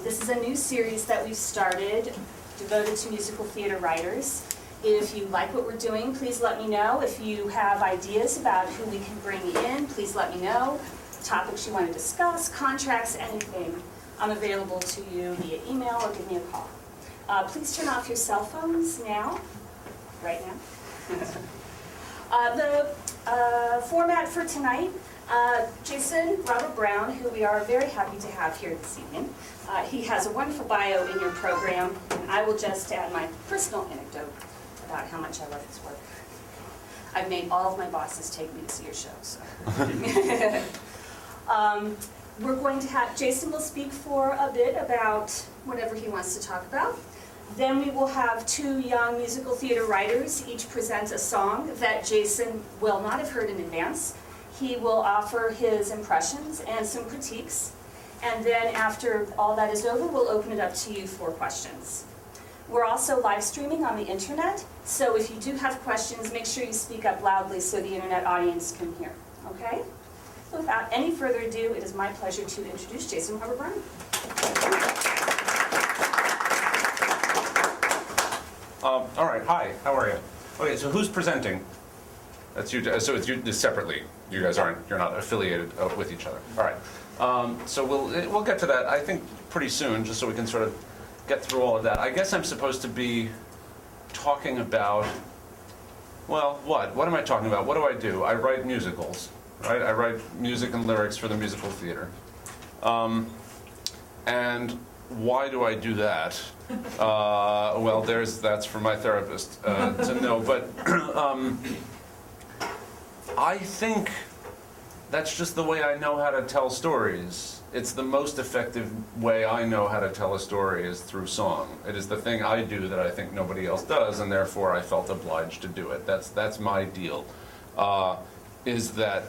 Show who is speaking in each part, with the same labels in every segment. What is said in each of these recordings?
Speaker 1: This is a new series that we've started devoted to musical theater writers. If you like what we're doing, please let me know. If you have ideas about who we can bring in, please let me know. Topics you want to discuss, contracts, anything. I'm available to you via email or give me a call. Please turn off your cell phones now, right now. The format for tonight, Jason Robert Brown, who we are very happy to have here this evening. He has a wonderful bio in your program, and I will just add my personal anecdote about how much I love his work. I've made all of my bosses take me to see your show, so. We're going to have, Jason will speak for a bit about whatever he wants to talk about. Then we will have two young musical theater writers each present a song that Jason will not have heard in advance. He will offer his impressions and some critiques. And then after all that is over, we'll open it up to you for questions. We're also live streaming on the internet, so if you do have questions, make sure you speak up loudly so the internet audience can hear, okay? So without any further ado, it is my pleasure to introduce Jason Robert Brown.
Speaker 2: All right, hi, how are you? Okay, so who's presenting? That's you, so it's you separately. You guys you're not affiliated with each other. All right, so we'll get to that, I think, pretty soon, just so we can sort of get through all of that. I guess I'm supposed to be talking about, well, what am I talking about? What do I do? I write musicals, right? I write music and lyrics for the musical theater. And why do I do that? Well, that's for my therapist to know, but I think that's just the way I know how to tell stories. It's the most effective way I know how to tell a story is through song. It is the thing I do that I think nobody else does, and therefore I felt obliged to do it. That's my deal, is that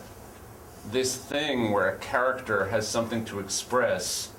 Speaker 2: this thing where a character has something to express,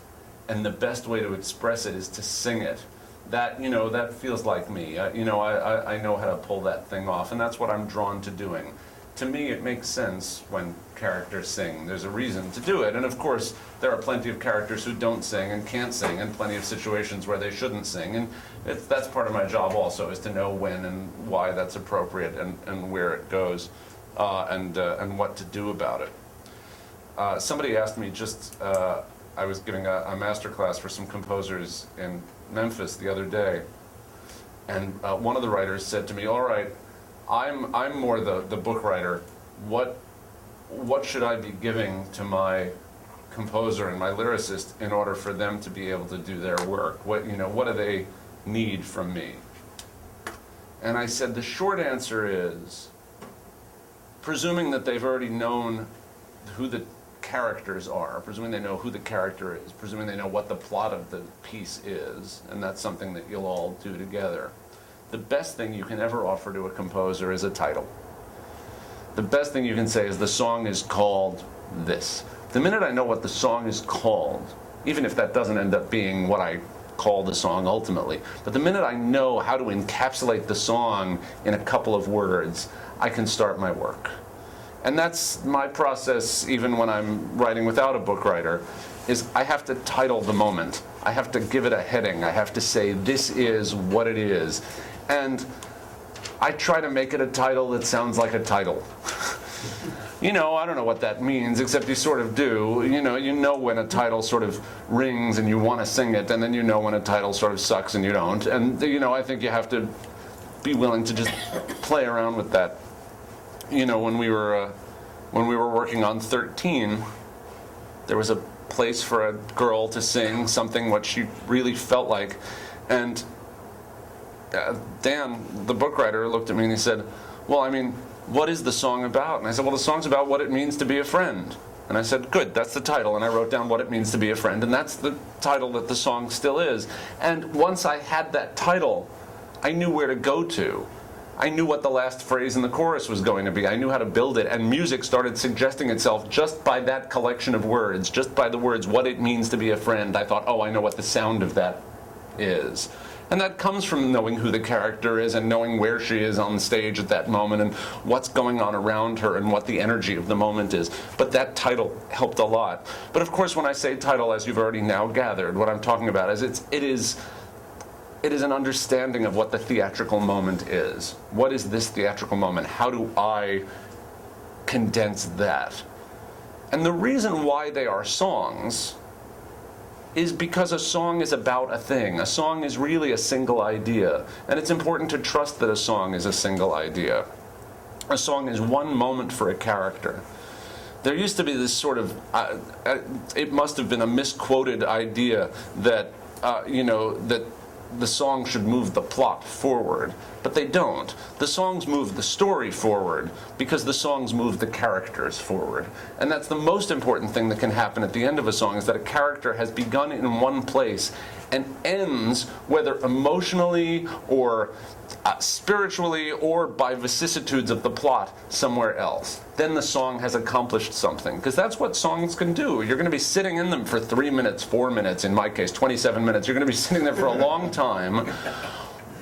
Speaker 2: and the best way to express it is to sing it. That feels like me. I know how to pull that thing off, and that's what I'm drawn to doing. To me, it makes sense when characters sing. There's a reason to do it. And of course, there are plenty of characters who don't sing and can't sing, and plenty of situations where they shouldn't sing. And that's part of my job also, is to know when and why that's appropriate and where it goes, and what to do about it. Somebody asked me I was giving a master class for some composers in Memphis the other day, and one of the writers said to me, all right, I'm more the book writer. What should I be giving to my composer and my lyricist in order for them to be able to do their work? What do they need from me? And I said the short answer is, presuming that they've already known who the characters are, presuming they know who the character is, presuming they know what the plot of the piece is, and that's something that you'll all do together. The best thing you can ever offer to a composer is a title. The best thing you can say is the song is called this. The minute I know what the song is called, even if that doesn't end up being what I call the song ultimately, but the minute I know how to encapsulate the song in a couple of words, I can start my work. And that's my process even when I'm writing without a book writer, is I have to title the moment. I have to give it a heading. I have to say, this is what it is. And I try to make it a title that sounds like a title. I don't know what that means, except you sort of do. You know when a title sort of rings and you want to sing it, and then you know when a title sort of sucks and you don't. And I think you have to be willing to just play around with that. When we were working on 13, there was a place for a girl to sing something what she really felt like, and Dan, the book writer, looked at me and he said, well, what is the song about? And I said, well, the song's about what it means to be a friend. And I said, good, that's the title. And I wrote down what it means to be a friend, and that's the title that the song still is. And once I had that title, I knew where to go to. I knew what the last phrase in the chorus was going to be. I knew how to build it, and music started suggesting itself just by that collection of words, just by the words, what it means to be a friend. I thought, oh, I know what the sound of that is. And that comes from knowing who the character is and knowing where she is on stage at that moment and what's going on around her and what the energy of the moment is. But that title helped a lot. But of course, when I say title, as you've already now gathered, what I'm talking about is it is an understanding of what the theatrical moment is. What is this theatrical moment? How do I condense that? And the reason why they are songs is because a song is about a thing. A song is really a single idea. And it's important to trust that a song is a single idea. A song is one moment for a character. There used to be this sort of, it must have been a misquoted idea that, that the song should move the plot forward. But they don't. The songs move the story forward because the songs move the characters forward. And that's the most important thing that can happen at the end of a song, is that a character has begun in one place and ends, whether emotionally or spiritually or by vicissitudes of the plot, somewhere else. Then the song has accomplished something, because that's what songs can do. You're going to be sitting in them for 3 minutes, 4 minutes, in my case 27 minutes. You're going to be sitting there for a long time.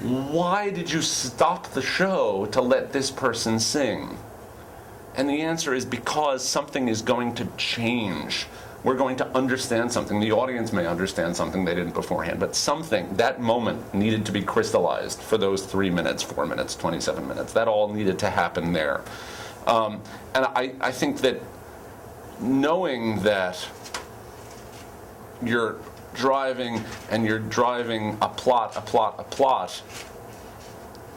Speaker 2: Why did you stop the show to let this person sing? And the answer is because something is going to change. We're going to understand something. The audience may understand something they didn't beforehand, but something, that moment, needed to be crystallized for those 3 minutes, 4 minutes, 27 minutes. That all needed to happen there. And I think that knowing that you're driving a plot,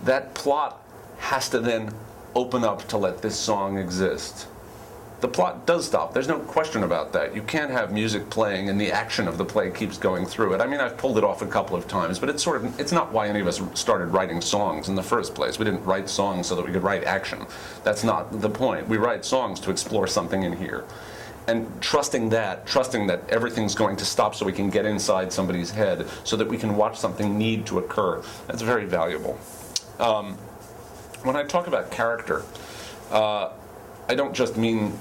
Speaker 2: that plot has to then open up to let this song exist. The plot does stop. There's no question about that. You can't have music playing and the action of the play keeps going through it. I mean, I've pulled it off a couple of times, but it's not why any of us started writing songs in the first place. We didn't write songs so that we could write action. That's not the point. We write songs to explore something in here. And trusting that everything's going to stop so we can get inside somebody's head so that we can watch something need to occur, that's very valuable. When I talk about character, I don't just mean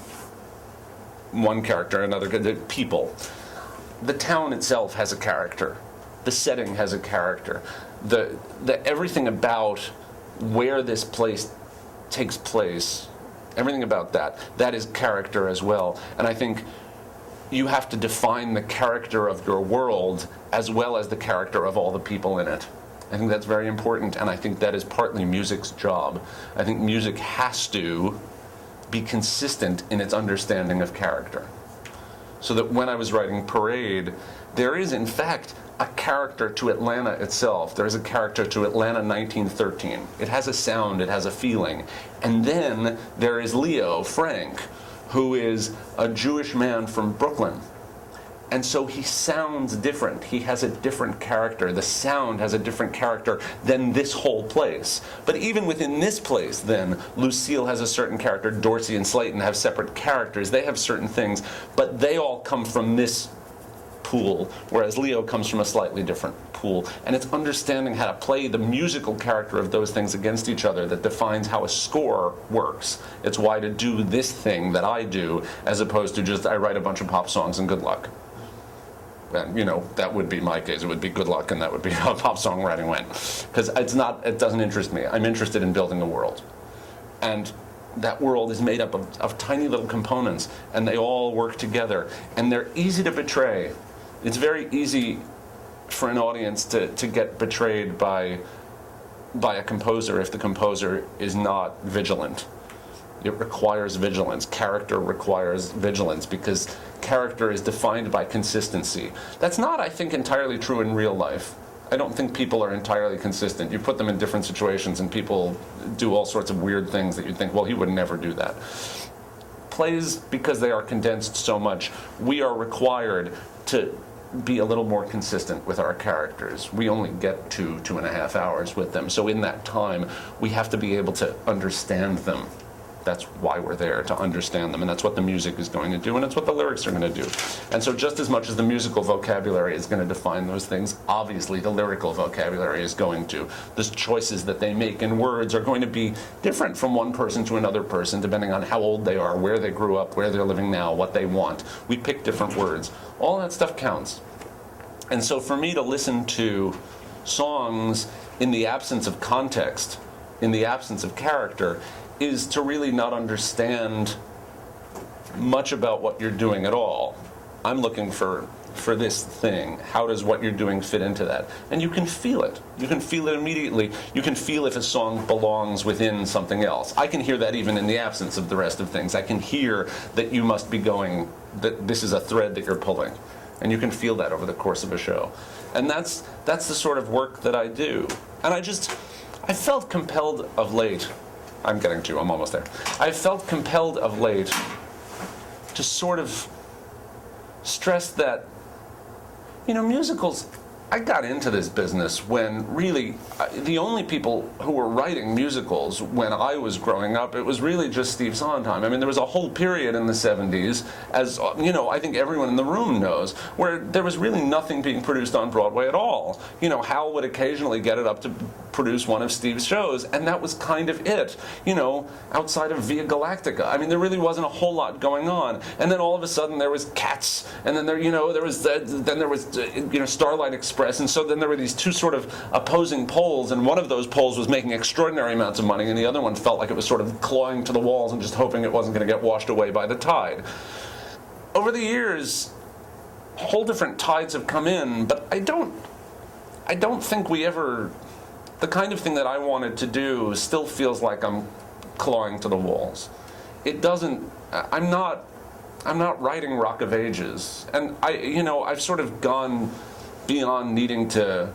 Speaker 2: one character, another, people. The town itself has a character. The setting has a character. The everything about where this place takes place, everything about that is character as well. And I think you have to define the character of your world as well as the character of all the people in it. I think that's very important, and I think that is partly music's job. I think music has to be consistent in its understanding of character. So that when I was writing Parade, there is in fact a character to Atlanta itself. There is a character to Atlanta 1913. It has a sound, it has a feeling. And then there is Leo, Frank, who is a Jewish man from Brooklyn. And so he sounds different. He has a different character. The sound has a different character than this whole place. But even within this place, then, Lucille has a certain character. Dorsey and Slayton have separate characters. They have certain things, but they all come from this pool, whereas Leo comes from a slightly different pool. And it's understanding how to play the musical character of those things against each other that defines how a score works. It's why to do this thing that I do, as opposed to just I write a bunch of pop songs and good luck. And, that would be my case. It would be good luck, and that would be how pop songwriting went. Because it doesn't interest me. I'm interested in building a world. And that world is made up of tiny little components, and they all work together. And they're easy to betray. It's very easy for an audience to get betrayed by a composer if the composer is not vigilant. It requires vigilance. Character requires vigilance because character is defined by consistency. That's not, I think, entirely true in real life. I don't think people are entirely consistent. You put them in different situations and people do all sorts of weird things that you'd think, well, he would never do that. Plays, because they are condensed so much, we are required to be a little more consistent with our characters. We only get 2.5 hours with them. So in that time, we have to be able to understand them. That's why we're there, to understand them, and that's what the music is going to do, and it's what the lyrics are going to do. And so just as much as the musical vocabulary is going to define those things, obviously the lyrical vocabulary is going to. The choices that they make in words are going to be different from one person to another person, depending on how old they are, where they grew up, where they're living now, what they want. We pick different words. All that stuff counts. And so for me to listen to songs in the absence of context, in the absence of character, is to really not understand much about what you're doing at all. I'm looking for this thing. How does what you're doing fit into that? And you can feel it. You can feel it immediately. You can feel if a song belongs within something else. I can hear that even in the absence of the rest of things. I can hear that you must be going, that this is a thread that you're pulling. And you can feel that over the course of a show. And that's the sort of work that I do. And I felt compelled of late, I'm almost there. I felt compelled of late to sort of stress that, musicals, I got into this business when really the only people who were writing musicals when I was growing up, it was really just Steve Sondheim. I mean, there was a whole period in the 70s, as I think everyone in the room knows, where there was really nothing being produced on Broadway at all. Hal would occasionally get it up to produce one of Steve's shows, and that was kind of it, outside of Via Galactica. I mean, there really wasn't a whole lot going on. And then all of a sudden there was Cats, and then there was Starlight Express, and so then there were these two sort of opposing poles, and one of those poles was making extraordinary amounts of money, and the other one felt like it was sort of clawing to the walls and just hoping it wasn't going to get washed away by the tide. Over the years, whole different tides have come in, but I don't think we ever, the kind of thing that I wanted to do still feels like I'm clawing to the walls. It doesn't, I'm not writing Rock of Ages, and I've sort of gone beyond needing to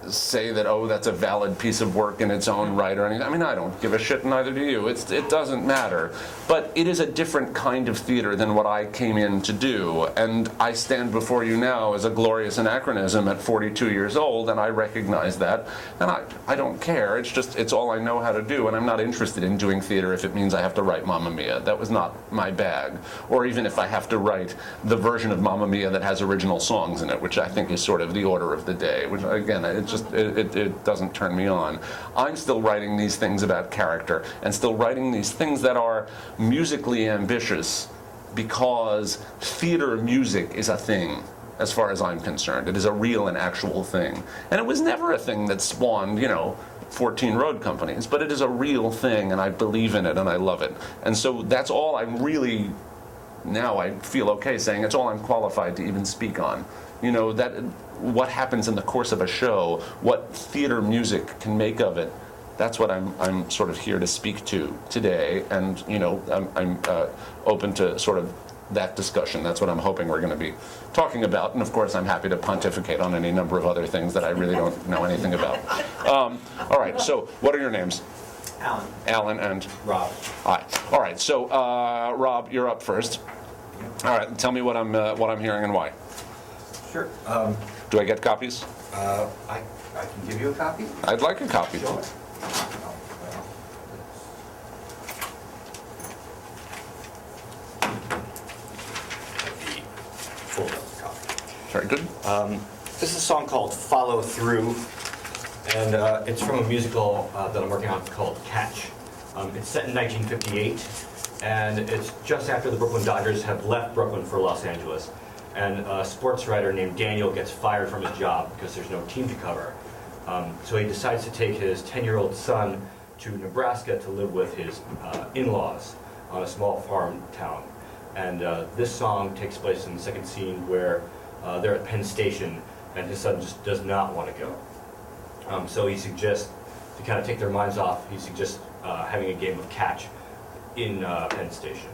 Speaker 2: say that, that's a valid piece of work in its own right or anything. I mean, I don't give a shit, and neither do you. It doesn't matter. But it is a different kind of theater than what I came in to do. And I stand before you now as a glorious anachronism at 42 years old, and I recognize that. And I don't care. It's all I know how to do, and I'm not interested in doing theater if it means I have to write Mamma Mia. That was not my bag. Or even if I have to write the version of Mamma Mia that has original songs in it, which I think is sort of the order of the day, which, again, it doesn't turn me on. I'm still writing these things about character and still writing these things that are musically ambitious because theater music is a thing as far as I'm concerned. It is a real and actual thing. And it was never a thing that spawned, 14 road companies, but it is a real thing, and I believe in it and I love it. And so that's all I'm really, now I feel okay saying, it's all I'm qualified to even speak on. That what happens in the course of a show, what theater music can make of it, that's what I'm sort of here to speak to today, and I'm open to sort of that discussion. That's what I'm hoping we're going to be talking about, and of course I'm happy to pontificate on any number of other things that I really don't know anything about. All right, so what are your names?
Speaker 3: Alan.
Speaker 2: Alan and?
Speaker 3: Rob.
Speaker 2: Hi. All right, so Rob, you're up first. All right, tell me what I'm hearing and why.
Speaker 3: Sure.
Speaker 2: Do I get copies?
Speaker 3: I can give you a copy.
Speaker 2: I'd like a copy.
Speaker 3: Sure. Full copy.
Speaker 2: Very good.
Speaker 3: This is a song called Follow Through, and it's from a musical that I'm working on called Catch. It's set in 1958, and it's just after the Brooklyn Dodgers have left Brooklyn for Los Angeles. And a sports writer named Daniel gets fired from his job because there's no team to cover. So he decides to take his 10-year-old son to Nebraska to live with his in-laws on a small farm town. And this song takes place in the second scene where they're at Penn Station and his son just does not want to go. So he suggests, to kind of take their minds off, he suggests having a game of catch in Penn Station.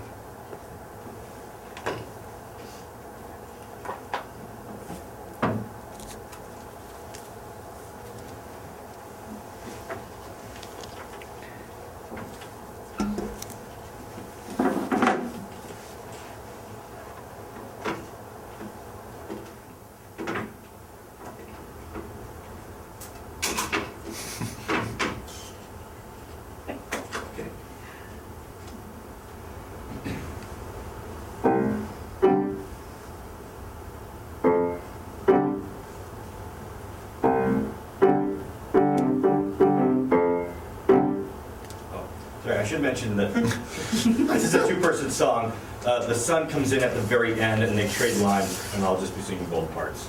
Speaker 3: I should mention that this is a two-person song. The son comes in at the very end, and they trade lines, and I'll just be singing both parts.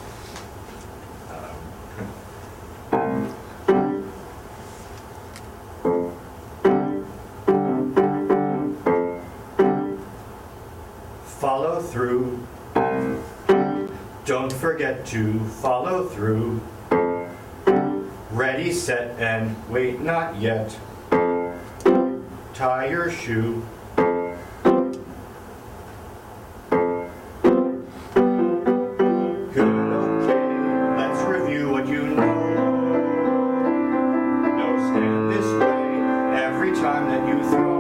Speaker 3: forget to follow through. Ready, set, and wait, not yet. Tie your shoe. Good, okay, let's review what you know. No, stand this way every time that you throw.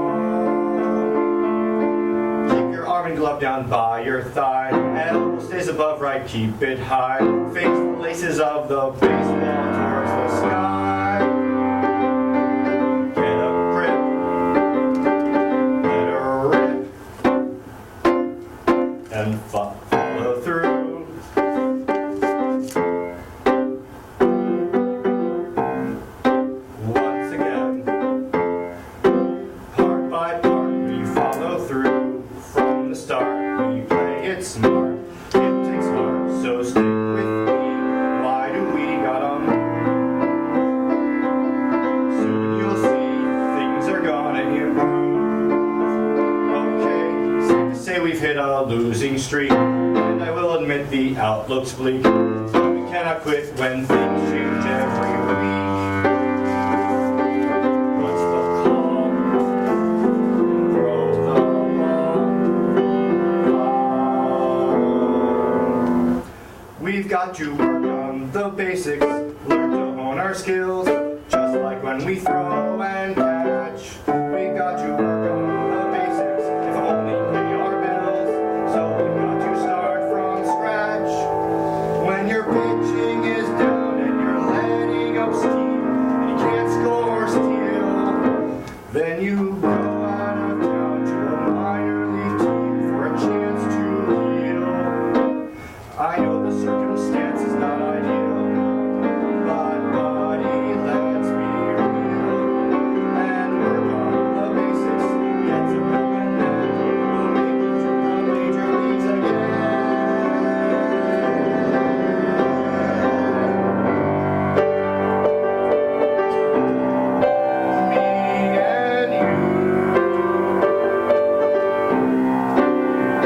Speaker 3: Keep your arm and glove down by your thigh. Elbow stays above right, keep it high. Face the laces of the baseball towards the sky. Get a grip, let her rip, and follow through. Once again, part by part we follow through. From the start we play it smart. It takes heart, so stick with me. Why do we gotta move? Soon you'll see things are gonna improve. Okay, safe to say we've hit a losing streak, and I will admit the outlook's bleak. But we cannot quit when things change every week. What's the call? Throw the ball. We've got to work on the basics, learn to hone our skills, just like when we throw and catch. We've got to work on the basics, if only pay our bills. So we've got to start from scratch. When your pitching is down and you're letting up steam, and you can't score or steal, then you go out of town to a minor league team for a chance to heal. I know the circumstance is not ideal, but buddy, let's be real and work on the basics. Get to know and then we'll make it to the major leagues again. Me and you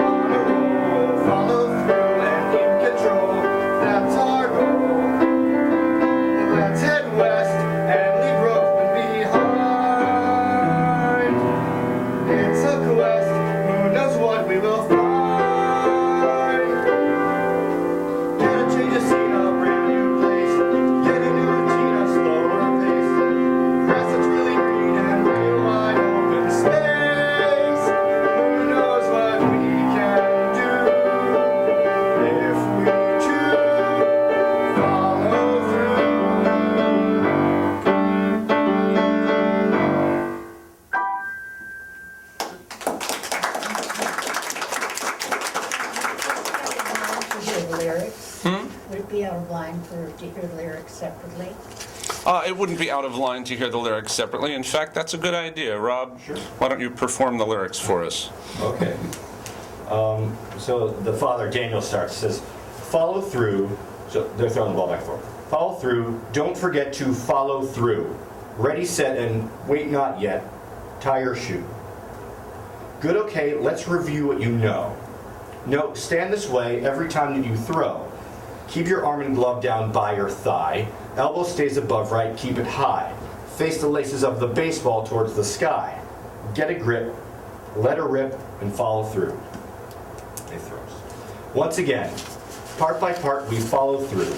Speaker 3: on a roll, follow through and in control. That's our goal. Let's head west and leave Brooklyn behind. It's a quest, who knows what we will find. Get a change of scene, a brand new place. Get a new routine, a slower pace. Grass that's really green and real wide open space. Who knows what we can do if we choose follow through.
Speaker 4: To hear the lyrics? Would it be out of line to hear the lyrics separately?
Speaker 2: It wouldn't be out of line to hear the lyrics separately. In fact, that's a good idea. Rob,
Speaker 3: Sure.
Speaker 2: why don't you perform the lyrics for us?
Speaker 3: Okay. So the father, Daniel, starts, says, follow through. So they're throwing the ball back and forth. Follow through. Don't forget to follow through. Ready, set, and wait not yet. Tie your shoe. Good, okay, let's review what you know. No, stand this way every time that you throw. Keep your arm and glove down by your thigh. Elbow stays above right, keep it high. Face the laces of the baseball towards the sky. Get a grip, let her rip, and follow through. He throws. Once again, part by part, we follow through.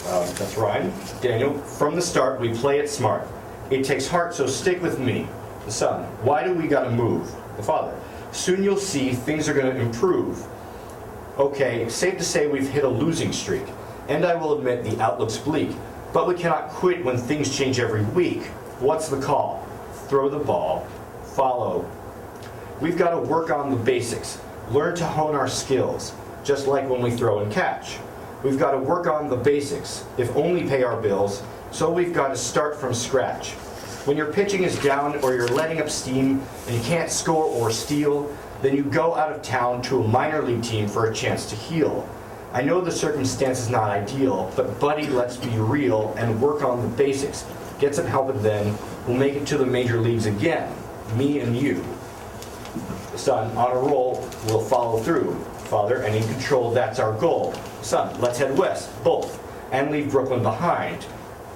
Speaker 3: That's Ryan. Daniel, from the start, we play it smart. It takes heart, so stick with me. The son, why do we gotta move? The father, soon you'll see things are gonna improve. Okay, safe to say we've hit a losing streak. And I will admit the outlook's bleak. But we cannot quit when things change every week. What's the call? Throw the ball. Follow. We've got to work on the basics. Learn to hone our skills, just like when we throw and catch. We've got to work on the basics, if only pay our bills, so we've got to start from scratch. When your pitching is down or you're letting up steam and you can't score or steal, then you go out of town to a minor league team for a chance to heal. I know the circumstance is not ideal, but buddy, let's be real and work on the basics. Get some help and then we'll make it to the major leagues again. Me and you. Son, on a roll, we'll follow through. Father, and in control, that's our goal. Son, let's head west, both, and leave Brooklyn behind.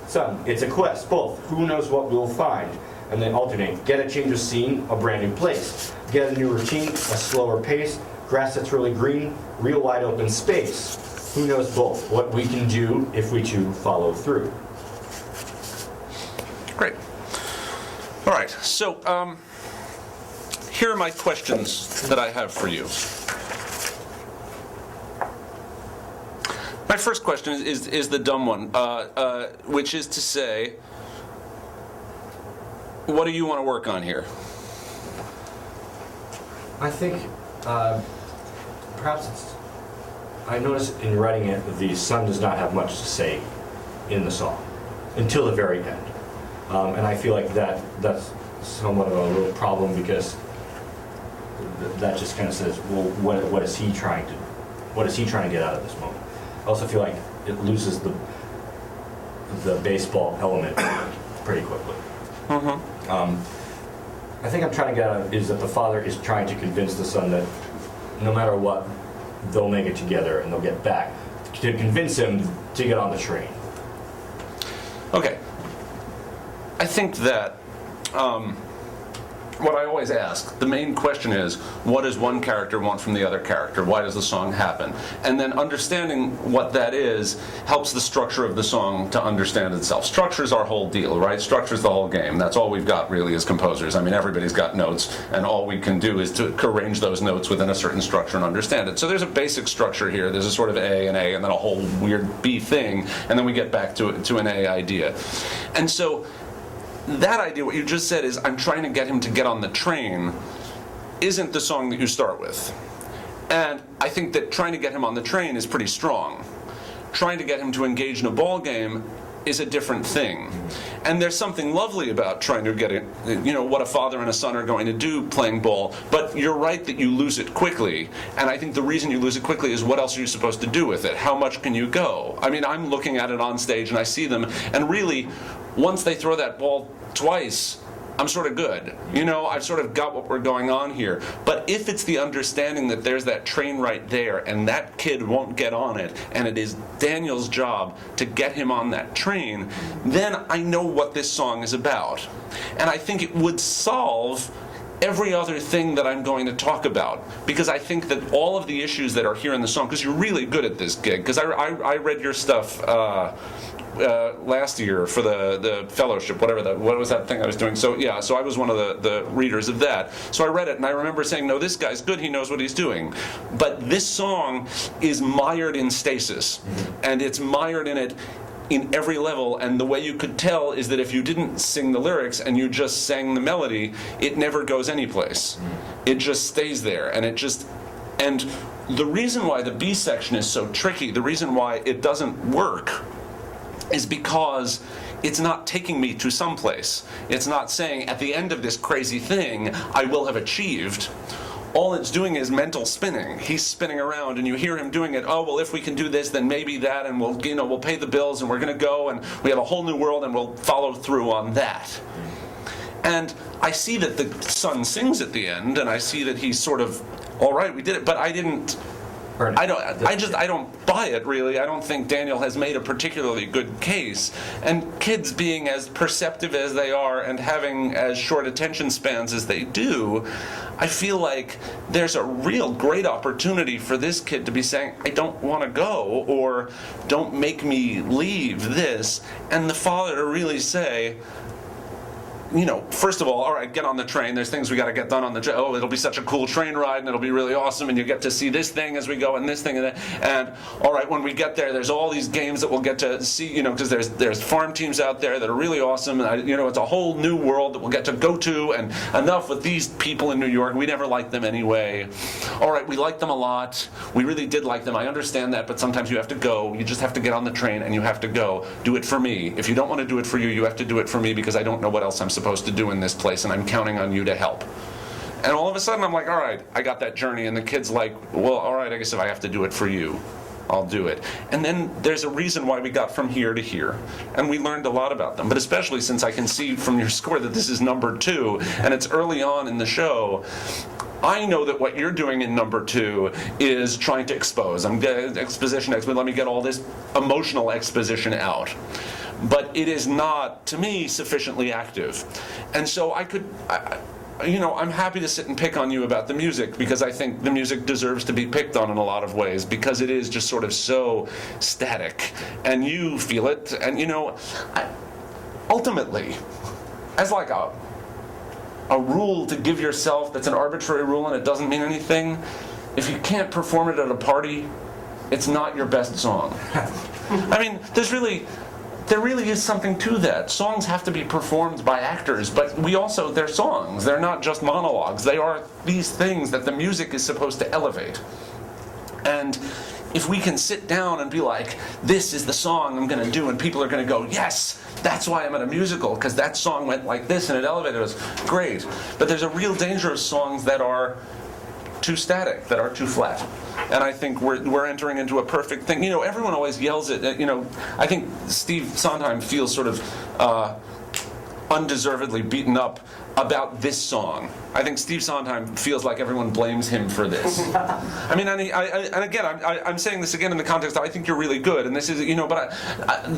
Speaker 3: Son, it's a quest, both, who knows what we'll find. And then alternate, get a change of scene, a brand new place. Get a new routine, a slower pace, grass that's really green, real wide open space. Who knows both, what we can do if we choose follow through.
Speaker 2: Great. All right, so here are my questions that I have for you. My first question is the dumb one, which is to say, what do you want to work on here?
Speaker 3: I think perhaps it's, I noticed in writing it, the son does not have much to say in the song until the very end. And I feel like that's somewhat of a little problem because that just kind of says, well, what is he trying to get out of this moment? I also feel like it loses the baseball element pretty quickly. I think I'm trying to get at is that the father is trying to convince the son that no matter what, they'll make it together and they'll get back. To convince him to get on the train.
Speaker 2: Okay. I think that what I always ask, the main question is, what does one character want from the other character? Why does the song happen? And then understanding what that is helps the structure of the song to understand itself. Structure's our whole deal, right? Structure's the whole game. That's all we've got really as composers. I mean, everybody's got notes, and all we can do is to arrange those notes within a certain structure and understand it. So there's a basic structure here. There's a sort of A, and then a whole weird B thing, and then we get back to an A idea. And so that idea, what you just said is, I'm trying to get him to get on the train, isn't the song that you start with. And I think that trying to get him on the train is pretty strong. Trying to get him to engage in a ball game is a different thing. And there's something lovely about trying to get it, what a father and a son are going to do playing ball, but you're right that you lose it quickly. And I think the reason you lose it quickly is, what else are you supposed to do with it? How much can you go? I mean, I'm looking at it on stage and I see them, and really, once they throw that ball twice, I'm sort of good. I've sort of got what we're going on here. But if it's the understanding that there's that train right there and that kid won't get on it, and it is Daniel's job to get him on that train, then I know what this song is about. And I think it would solve every other thing that I'm going to talk about, because I think that all of the issues that are here in the song, because you're really good at this gig, because I read your stuff last year for the fellowship, what was that thing I was doing? So yeah, so I was one of the readers of that. So I read it and I remember saying, no, this guy's good, he knows what he's doing. But this song is mired in stasis, and it's mired in it in every level, and the way you could tell is that if you didn't sing the lyrics and you just sang the melody, it never goes anyplace. It just stays there, and and the reason why the B section is so tricky, the reason why it doesn't work, is because it's not taking me to someplace. It's not saying, at the end of this crazy thing, I will have achieved. All it's doing is mental spinning. He's spinning around, and you hear him doing it. Oh, well, if we can do this, then maybe that, and we'll pay the bills, and we're going to go, and we have a whole new world, and we'll follow through on that. And I see that the son sings at the end, and I see that he's sort of, all right, we did it, but I don't buy it, really. I don't think Daniel has made a particularly good case. And kids being as perceptive as they are and having as short attention spans as they do, I feel like there's a real great opportunity for this kid to be saying, I don't want to go, or don't make me leave this. And the father to really say, first of all right, get on the train. There's things we got to get done on the train. Oh, it'll be such a cool train ride, and it'll be really awesome, and you get to see this thing as we go, and this thing and that. And all right, when we get there, there's all these games that we'll get to see, because there's farm teams out there that are really awesome, and it's a whole new world that we'll get to go to. And enough with these people in New York. We never liked them anyway. All right, we liked them a lot. We really did like them. I understand that, but sometimes you have to go. You just have to get on the train, and you have to go. Do it for me. If you don't want to do it for you, you have to do it for me, because I don't know what else I'm supposed to do in this place, and I'm counting on you to help. And all of a sudden I'm like, all right, I got that journey, and the kid's like, well, all right, I guess if I have to do it for you, I'll do it. And then there's a reason why we got from here to here, and we learned a lot about them. But especially since I can see from your score that this is number 2, and it's early on in the show, I know that what you're doing in number 2 is trying to expose. Let me get all this emotional exposition out. But it is not, to me, sufficiently active. And so I'm happy to sit and pick on you about the music, because I think the music deserves to be picked on in a lot of ways, because it is just sort of so static, and you feel it, and ultimately, as like a rule to give yourself that's an arbitrary rule and it doesn't mean anything, if you can't perform it at a party, it's not your best song. I mean, there really is something to that. Songs have to be performed by actors, but they're songs. They're not just monologues. They are these things that the music is supposed to elevate. And if we can sit down and be like, this is the song I'm going to do, and people are going to go, yes, that's why I'm at a musical, because that song went like this and it elevated us, great. But there's a real danger of songs that are too static, that are too flat. And I think we're entering into a perfect thing. Everyone always yells at, I think Steve Sondheim feels sort of undeservedly beaten up about this song. I think Steve Sondheim feels like everyone blames him for this. I mean, and again, I'm saying this again in the context that I think you're really good, and this is, but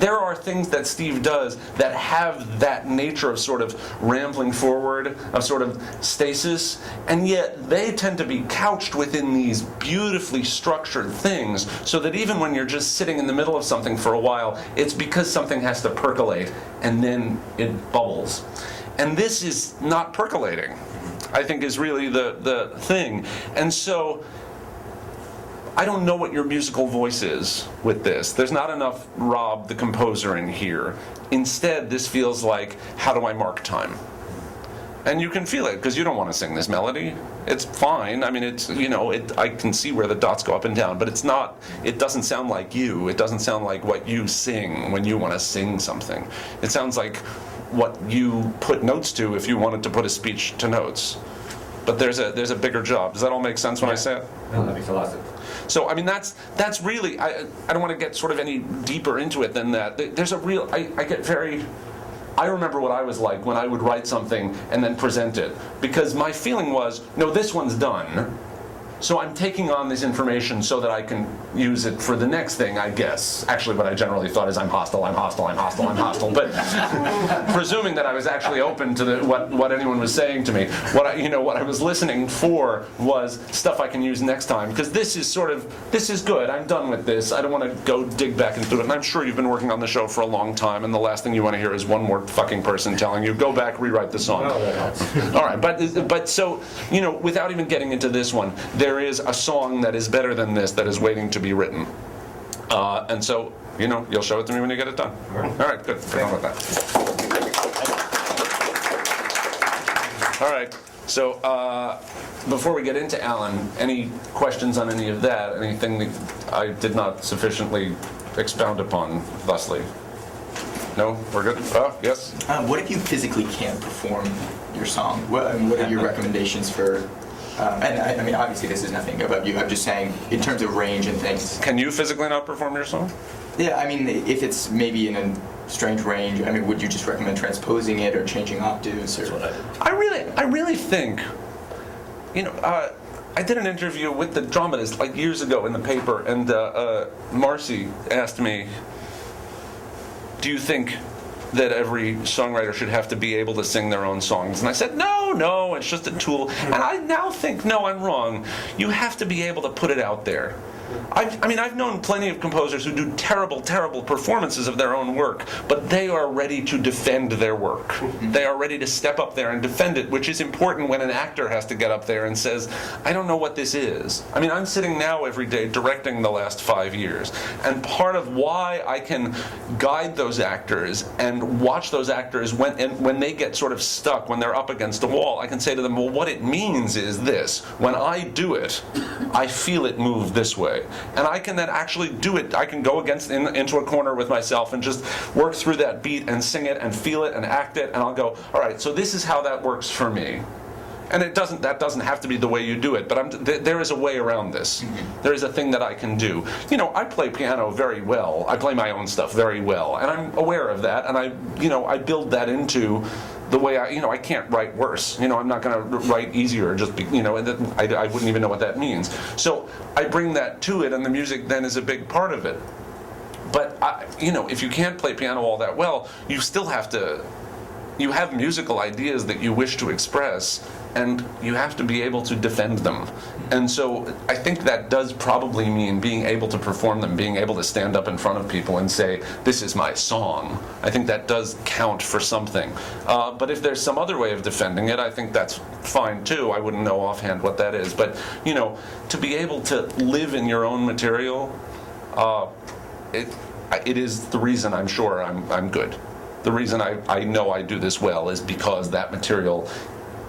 Speaker 2: there are things that Steve does that have that nature of sort of rambling forward, of sort of stasis, and yet they tend to be couched within these beautifully structured things, so that even when you're just sitting in the middle of something for a while, it's because something has to percolate, and then it bubbles. And this is not percolating, I think, is really the thing. And so I don't know what your musical voice is with this. There's not enough Rob, the composer, in here. Instead, this feels like, how do I mark time? And you can feel it, because you don't want to sing this melody. It's fine. I mean, it's, I can see where the dots go up and down, but it doesn't sound like you. It doesn't sound like what you sing when you want to sing something. It sounds like what you put notes to if you wanted to put a speech to notes. But there's a bigger job. Does that all make sense when I say it?
Speaker 3: No, that makes a lot of sense.
Speaker 2: So, I mean, that's really, I don't want to get sort of any deeper into it than that. There's a real, I remember what I was like when I would write something and then present it. Because my feeling was, no, this one's done. So I'm taking on this information so that I can use it for the next thing, I guess. Actually, what I generally thought is I'm hostile. But presuming that I was actually open to what anyone was saying to me, what I was listening for was stuff I can use next time. Because this is good. I'm done with this. I don't want to go dig back into it. And I'm sure you've been working on the show for a long time, and the last thing you want to hear is one more fucking person telling you, go back, rewrite the song.
Speaker 3: No, that helps.
Speaker 2: All right, but so, without even getting into this one, there is a song that is better than this that is waiting to be written. And so, you'll show it to me when you get it done. All right, good. Get on with that. All right, so before we get into Alan, any questions on any of that? Anything that I did not sufficiently expound upon thusly? No? We're good? Yes?
Speaker 5: What if you physically can't perform your song? What are your recommendations for... and I mean, obviously this is nothing about you. I'm just saying, in terms of range and things.
Speaker 2: Can you physically not perform your song?
Speaker 5: Yeah, I mean, if it's maybe in a strange range, I mean, would you just recommend transposing it or changing octaves or whatever?
Speaker 2: I really think, I did an interview with the dramatist like years ago in the paper, and Marcy asked me, do you think that every songwriter should have to be able to sing their own songs? And I said, no, it's just a tool. And I now think, no, I'm wrong. You have to be able to put it out there. I've known plenty of composers who do terrible, terrible performances of their own work, but they are ready to defend their work. They are ready to step up there and defend it, which is important when an actor has to get up there and says, I don't know what this is. I mean, I'm sitting now every day directing the last 5 years, and part of why I can guide those actors and watch those actors when they get sort of stuck, when they're up against a wall, I can say to them, well, what it means is this. When I do it, I feel it move this way. And I can then actually do it. I can go into a corner with myself and just work through that beat and sing it and feel it and act it, and I'll go, all right, so this is how that works for me. And that doesn't have to be the way you do it, but there is a way around this. There is a thing that I can do. I play piano very well. I play my own stuff very well, and I'm aware of that, and I build that into the way I can't write worse. I'm not going to write easier. Just and I wouldn't even know what that means. So I bring that to it, and the music then is a big part of it. But if you can't play piano all that well, you still have to. You have musical ideas that you wish to express, and you have to be able to defend them. And so I think that does probably mean being able to perform them, being able to stand up in front of people and say, this is my song. I think that does count for something. But if there's some other way of defending it, I think that's fine too. I wouldn't know offhand what that is. But, to be able to live in your own material, it is the reason I'm sure I'm good. The reason I know I do this well is because that material,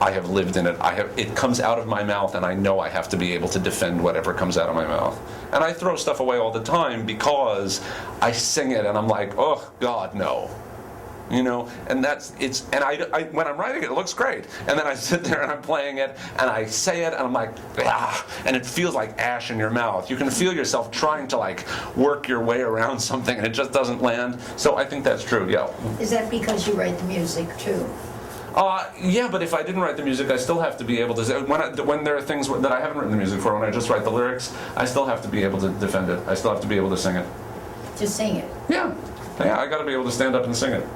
Speaker 2: I have lived in it. It comes out of my mouth, and I know I have to be able to defend whatever comes out of my mouth. And I throw stuff away all the time because I sing it and I'm like, oh God, no. And when I'm writing it, it looks great. And then I sit there and I'm playing it and I say it and I'm like, ah, and it feels like ash in your mouth. You can feel yourself trying to work your way around something and it just doesn't land. So I think that's true, yeah.
Speaker 4: Is that because you write the music too?
Speaker 2: Yeah, but if I didn't write the music, I still have to be able to say, when there are things that I haven't written the music for, when I just write the lyrics, I still have to be able to defend it. I still have to be able to sing it.
Speaker 4: To sing it?
Speaker 2: Yeah, I got to be able to stand up and sing it.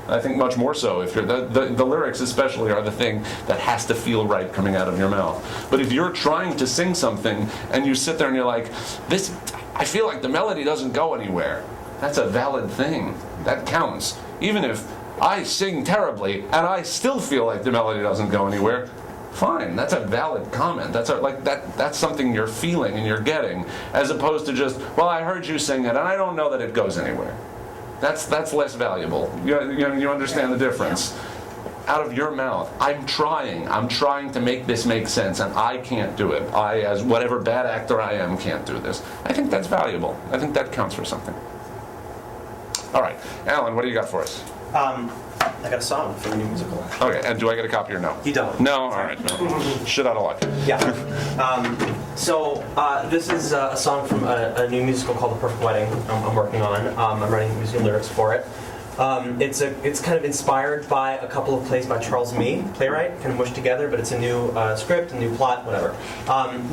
Speaker 2: I think much more so. If you're the lyrics especially are the thing that has to feel right coming out of your mouth. But if you're trying to sing something and you sit there and you're like, I feel like the melody doesn't go anywhere. That's a valid thing. That counts. Even if I sing terribly and I still feel like the melody doesn't go anywhere, fine. That's a valid comment. That's something you're feeling and you're getting, as opposed to just, well, I heard you sing it and I don't know that it goes anywhere. That's less valuable. You understand the difference. Out of your mouth, I'm trying to make this make sense, and I can't do it. I, as whatever bad actor I am, can't do this. I think that's valuable. I think that counts for something. All right, Alan, what do you got for us?
Speaker 6: I got a song for a new musical.
Speaker 2: Okay, and do I get a copy or no?
Speaker 6: You don't.
Speaker 2: No? All right. No. Shit out of luck.
Speaker 6: Yeah. This is a song from a new musical called The Perfect Wedding I'm working on. I'm writing music and lyrics for it. It's kind of inspired by a couple of plays by Charles Mee, playwright, kind of mushed together, but it's a new script, a new plot, whatever.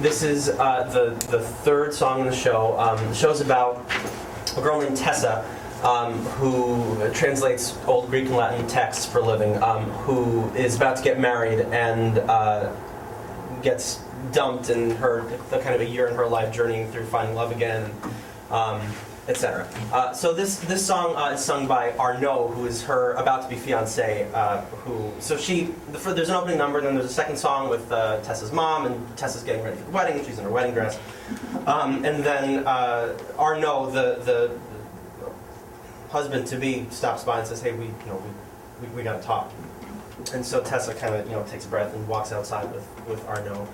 Speaker 6: This is the third song in the show. The show's about a girl named Tessa, who translates old Greek and Latin texts for a living, who is about to get married and gets dumped in the kind of a year in her life journeying through finding love again, etc. So this song is sung by Arnaud, who is her about-to-be fiancé. There's an opening number, and then there's a second song with Tessa's mom, and Tessa's getting ready for the wedding, and she's in her wedding dress. And then Arnaud, the husband-to-be, stops by and says, "Hey, we got to talk." And so Tessa kind of takes a breath and walks outside with Arnaud.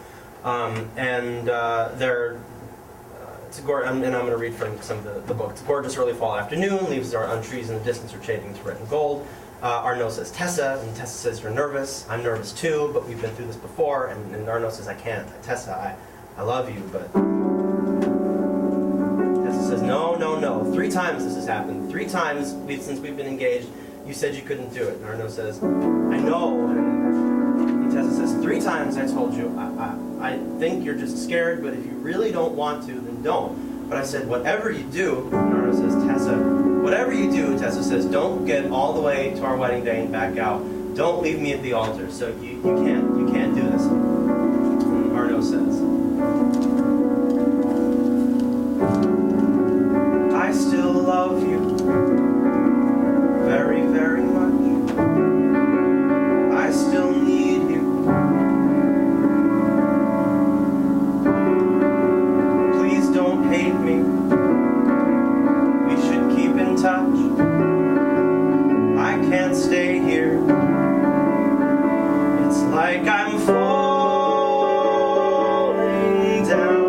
Speaker 6: It's and I'm going to read from some of the book. It's a gorgeous early fall afternoon. Leaves on trees in the distance are shading to red and gold. Arnaud says, "Tessa," and Tessa says, "You're nervous. I'm nervous too, but we've been through this before." And Arnaud says, "I can't. Tessa, I love you, but..." Tessa says, No. 3 times this has happened. 3 times since we've been engaged, you said you couldn't do it. And Arnaud says, "I know." And Tessa says, 3 times I told you, I think you're just scared, but if you really don't want to, then don't. But I said, whatever you do, and Arnaud says, "Tessa, whatever you do," Tessa says, "don't get all the way to our wedding day and back out. Don't leave me at the altar. So you can't do this." And Arnaud says, "I still love you very, very much. I still need you. Please don't hate me. We should keep in touch. I can't stay here. It's like I'm falling down.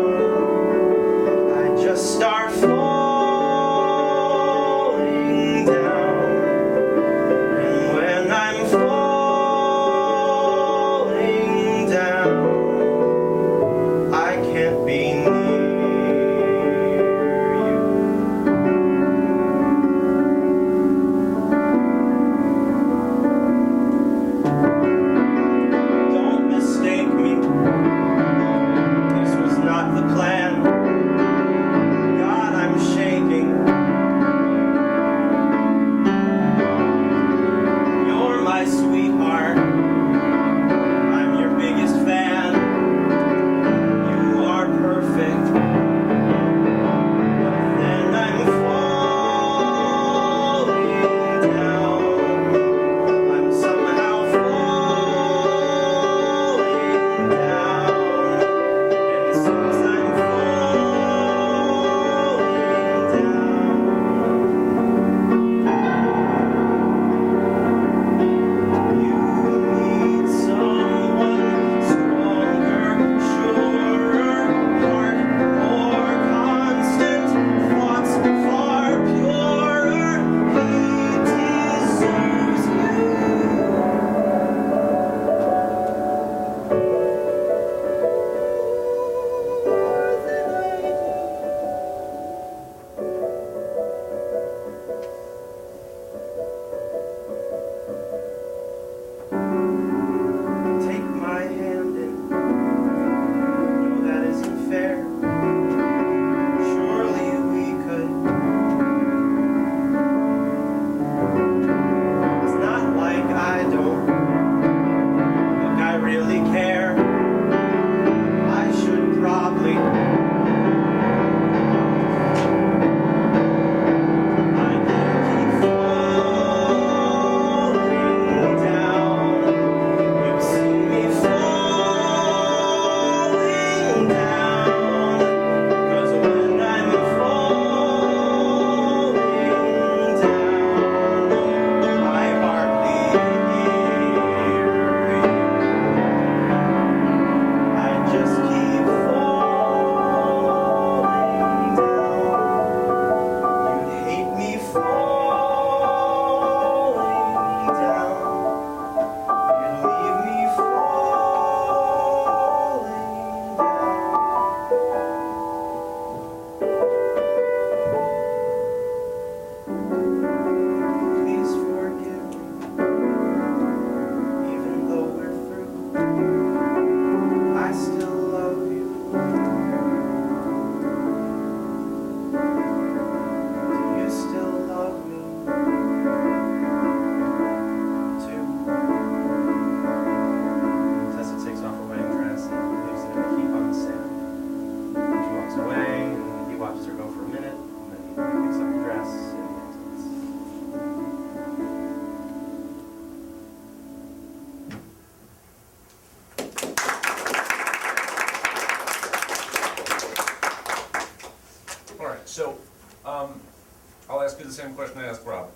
Speaker 2: question I asked Rob.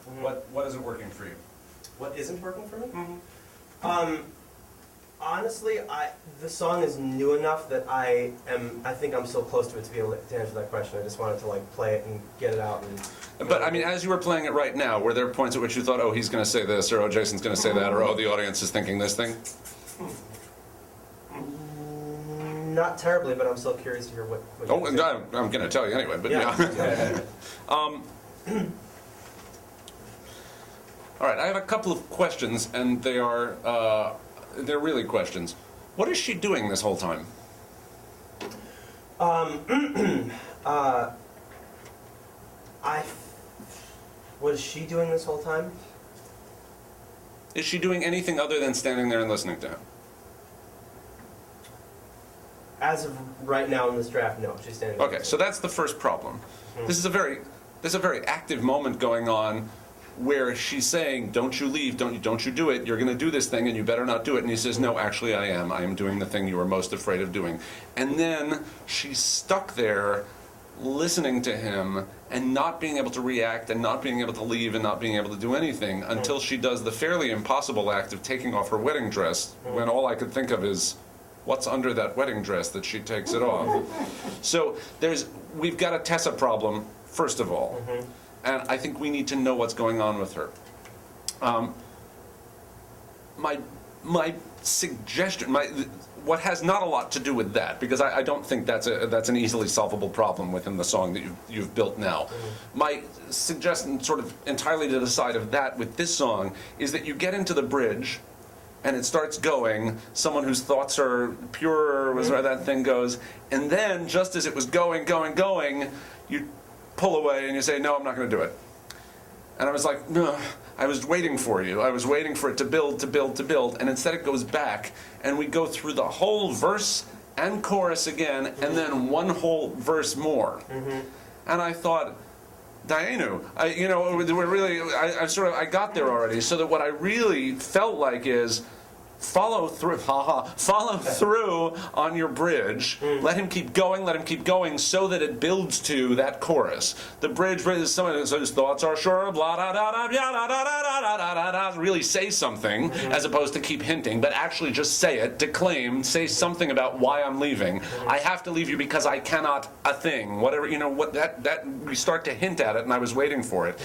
Speaker 2: What isn't working for you?
Speaker 6: What isn't working for me? Honestly, the song is new enough that I think I'm so close to it to be able to answer that question. I just wanted to like play it and get it out.
Speaker 2: But I mean, as you were playing it right now, were there points at which you thought, oh, he's going to say this, or oh, Jason's going to say that, or oh, the audience is thinking this thing?
Speaker 6: Not terribly, but I'm still curious to hear what
Speaker 2: Oh,
Speaker 6: you
Speaker 2: and
Speaker 6: say.
Speaker 2: I'm going to tell you anyway. But
Speaker 6: Yeah.
Speaker 2: All right, I have a couple of questions, and they're really questions. What is she doing this whole time?
Speaker 6: What is she doing this whole time?
Speaker 2: Is she doing anything other than standing there and listening to him?
Speaker 6: As of right now in this draft, no. She's standing there.
Speaker 2: Okay, so that's the first problem. There's a very active moment going on where she's saying, don't you leave, don't you do it, you're going to do this thing and you better not do it. And he says, no, actually I am doing the thing you are most afraid of doing. And then she's stuck there listening to him and not being able to react and not being able to leave and not being able to do anything until she does the fairly impossible act of taking off her wedding dress, when all I could think of is, what's under that wedding dress that she takes it off? So we've got a Tessa problem, first of all. And I think we need to know what's going on with her. My suggestion, what has not a lot to do with that, because I don't think that's an easily solvable problem within the song that you've built now. My suggestion, sort of entirely to the side of that with this song, is that you get into the bridge, and it starts going, someone whose thoughts are pure, was where that thing goes, and then, just as it was going, you pull away and you say, no, I'm not going to do it. And I was like, no, I was waiting for you. I was waiting for it to build, and instead it goes back, and we go through the whole verse and chorus again, and then one whole verse more. And I thought, Dianu, I got there already, so that what I really felt like is, follow through on your bridge. Let him keep going so that it builds to that chorus. The bridge is someone whose thoughts are sure, blah, da, da, da, da, da, da, da, da, da, really say something, as opposed to keep hinting, but actually just say it, declaim, say something about why I'm leaving. I have to leave you because I cannot a thing, whatever, that we start to hint at it, and I was waiting for it.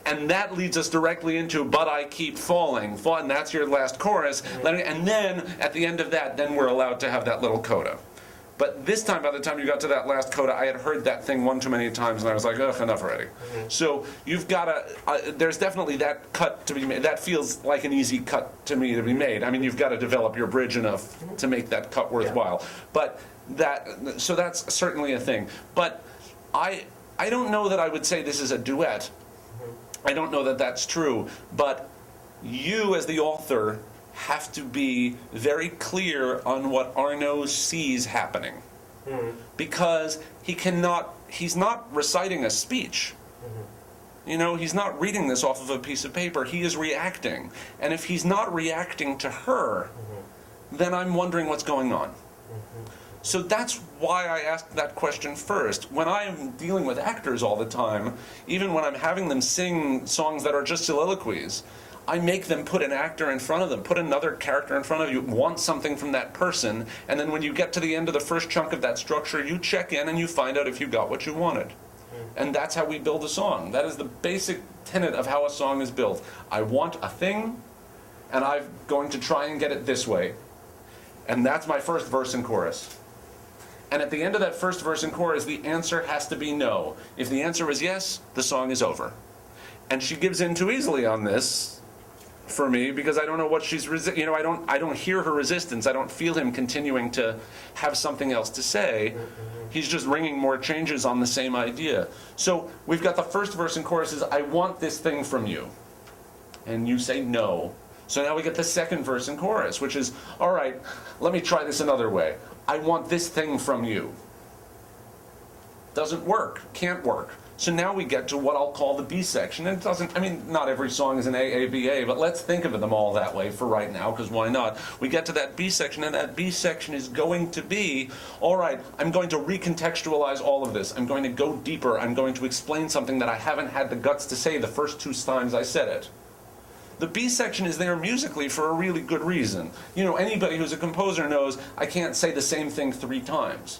Speaker 2: And that leads us directly into, but I keep falling, and that's your last chorus. And then, at the end of that, then we're allowed to have that little coda. But this time, by the time you got to that last coda, I had heard that thing one too many times, and I was like, ugh, enough already. So you've got to, there's definitely that cut to be made. That feels like an easy cut to me to be made. I mean, you've got to develop your bridge enough to make that cut worthwhile. But so that's certainly a thing. But I don't know that I would say this is a duet. I don't know that that's true. But you, as the author, have to be very clear on what Arno sees happening. Because he's not reciting a speech. He's not reading this off of a piece of paper. He is reacting. And if he's not reacting to her, then I'm wondering what's going on. So that's why I asked that question first. When I'm dealing with actors all the time, even when I'm having them sing songs that are just soliloquies, I make them put an actor in front of them, put another character in front of you, want something from that person, and then when you get to the end of the first chunk of that structure, you check in and you find out if you got what you wanted. And that's how we build a song. That is the basic tenet of how a song is built. I want a thing, and I'm going to try and get it this way. And that's my first verse and chorus. And at the end of that first verse and chorus, the answer has to be no. If the answer is yes, the song is over. And she gives in too easily on this, for me, because I don't know what she's I don't hear her resistance. I don't feel him continuing to have something else to say. He's just ringing more changes on the same idea. So we've got the first verse and chorus is, I want this thing from you. And you say no. So now we get the second verse and chorus, which is, all right, let me try this another way. I want this thing from you. Doesn't work, can't work. So now we get to what I'll call the B section. And it doesn't, I mean, not every song is an AABA, but let's think of them all that way for right now, because why not? We get to that B section, and that B section is going to be, all right, I'm going to recontextualize all of this. I'm going to go deeper. I'm going to explain something that I haven't had the guts to say the first 2 times I said it. The B section is there musically for a really good reason. You know, anybody who's a composer knows I can't say the same thing 3 times.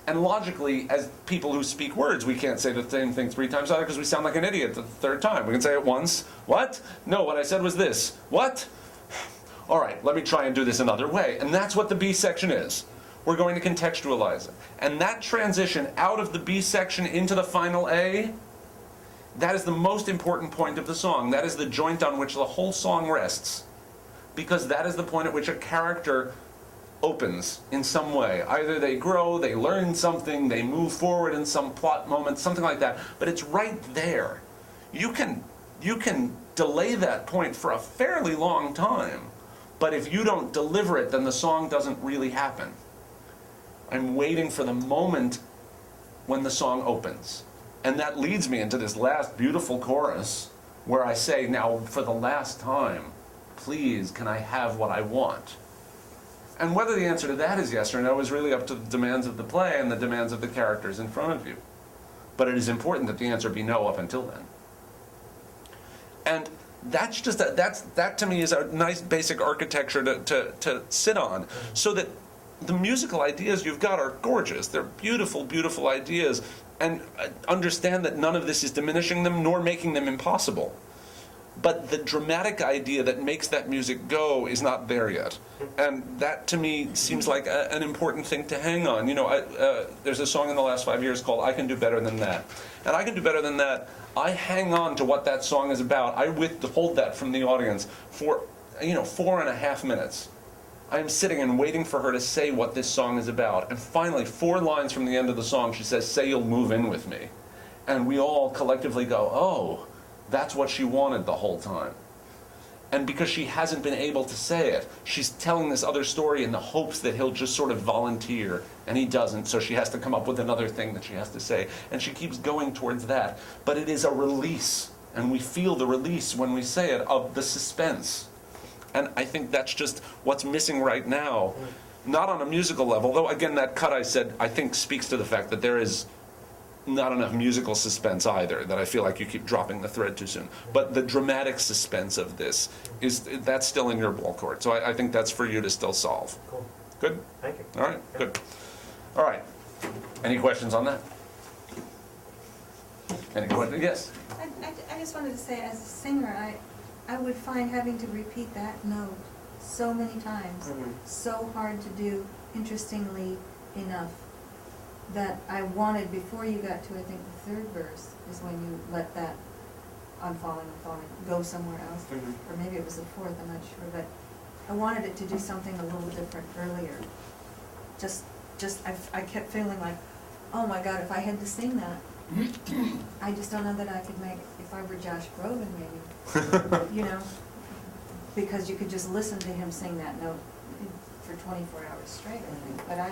Speaker 2: And logically, as people who speak words, we can't say the same thing 3 times either because we sound like an idiot the 3rd time. We can say it once. What? No, what I said was this. What? All right, let me try and do this another way. And that's what the B section is. We're going to contextualize it. And that transition out of the B section into the final A, that is the most important point of the song. That is the joint on which the whole song rests. Because that is the point at which a character opens in some way. Either they grow, they learn something, they move forward in some plot moment, something like that. But it's right there. You can delay that point for a fairly long time, but if you don't deliver it, then the song doesn't really happen. I'm waiting for the moment when the song opens. And that leads me into this last beautiful chorus where I say, now for the last time, please, can I have what I want? And whether the answer to that is yes or no is really up to the demands of the play and the demands of the characters in front of you. But it is important that the answer be no up until then. And that's just that to me is a nice basic architecture to sit on, so that the musical ideas you've got are gorgeous. They're beautiful, beautiful ideas. And understand that none of this is diminishing them nor making them impossible. But the dramatic idea that makes that music go is not there yet. And that, to me, seems like an important thing to hang on. You know, there's a song in the last 5 years called I Can Do Better Than That. And I Can Do Better Than That, I hang on to what that song is about. I withhold that from the audience for, 4.5 minutes. I am sitting and waiting for her to say what this song is about. And finally, 4 lines from the end of the song, she says, "Say you'll move in with me." And we all collectively go, oh, that's what she wanted the whole time. And because she hasn't been able to say it, she's telling this other story in the hopes that he'll just sort of volunteer, and he doesn't, so she has to come up with another thing that she has to say. And she keeps going towards that. But it is a release, and we feel the release when we say it, of the suspense. And I think that's just what's missing right now. Not on a musical level, though, again, that cut I said, I think speaks to the fact that there is not enough musical suspense either, that I feel like you keep dropping the thread too soon. But the dramatic suspense of this, that's still in your ball court. So I think that's for you to still solve.
Speaker 6: Cool.
Speaker 2: Good?
Speaker 6: Thank you.
Speaker 2: All right, good. All right. Any questions on that? Any questions? Yes?
Speaker 7: I just wanted to say, as a singer, I would find having to repeat that note so many times so hard to do, interestingly enough, that I wanted, before you got to, I think, the 3rd verse, is when you let that I'm falling, go somewhere else. Or maybe it was the 4th, I'm not sure, but I wanted it to do something a little different earlier. I kept feeling like, oh my God, if I had to sing that, I just don't know that I could make it. If I were Josh Groban, maybe, because you could just listen to him sing that note for 24 hours straight, I think. But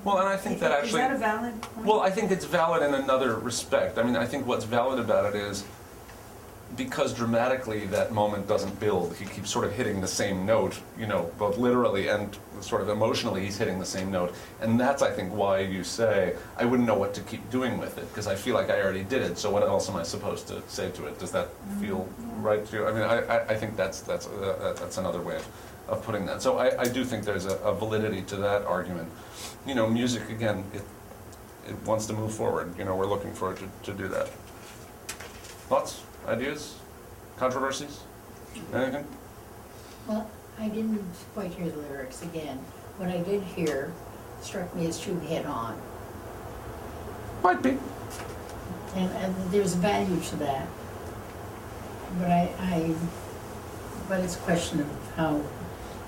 Speaker 2: Well, and I think that actually...
Speaker 7: Is that a valid point?
Speaker 2: Well, I think it's valid in another respect. I mean, I think what's valid about it is because dramatically that moment doesn't build. He keeps sort of hitting the same note, both literally and sort of emotionally he's hitting the same note. And that's, I think, why you say, I wouldn't know what to keep doing with it, because I feel like I already did it, so what else am I supposed to say to it? Does that feel right to you? I mean, I think that's another way of putting that. So I do think there's a validity to that argument. Music, again, it wants to move forward. We're looking for it to do that. Thoughts? Ideas? Controversies? Anything?
Speaker 4: Well, I didn't quite hear the lyrics again. What I did hear struck me as too head-on.
Speaker 2: Might be.
Speaker 4: And there's a value to that. But it's a question of how,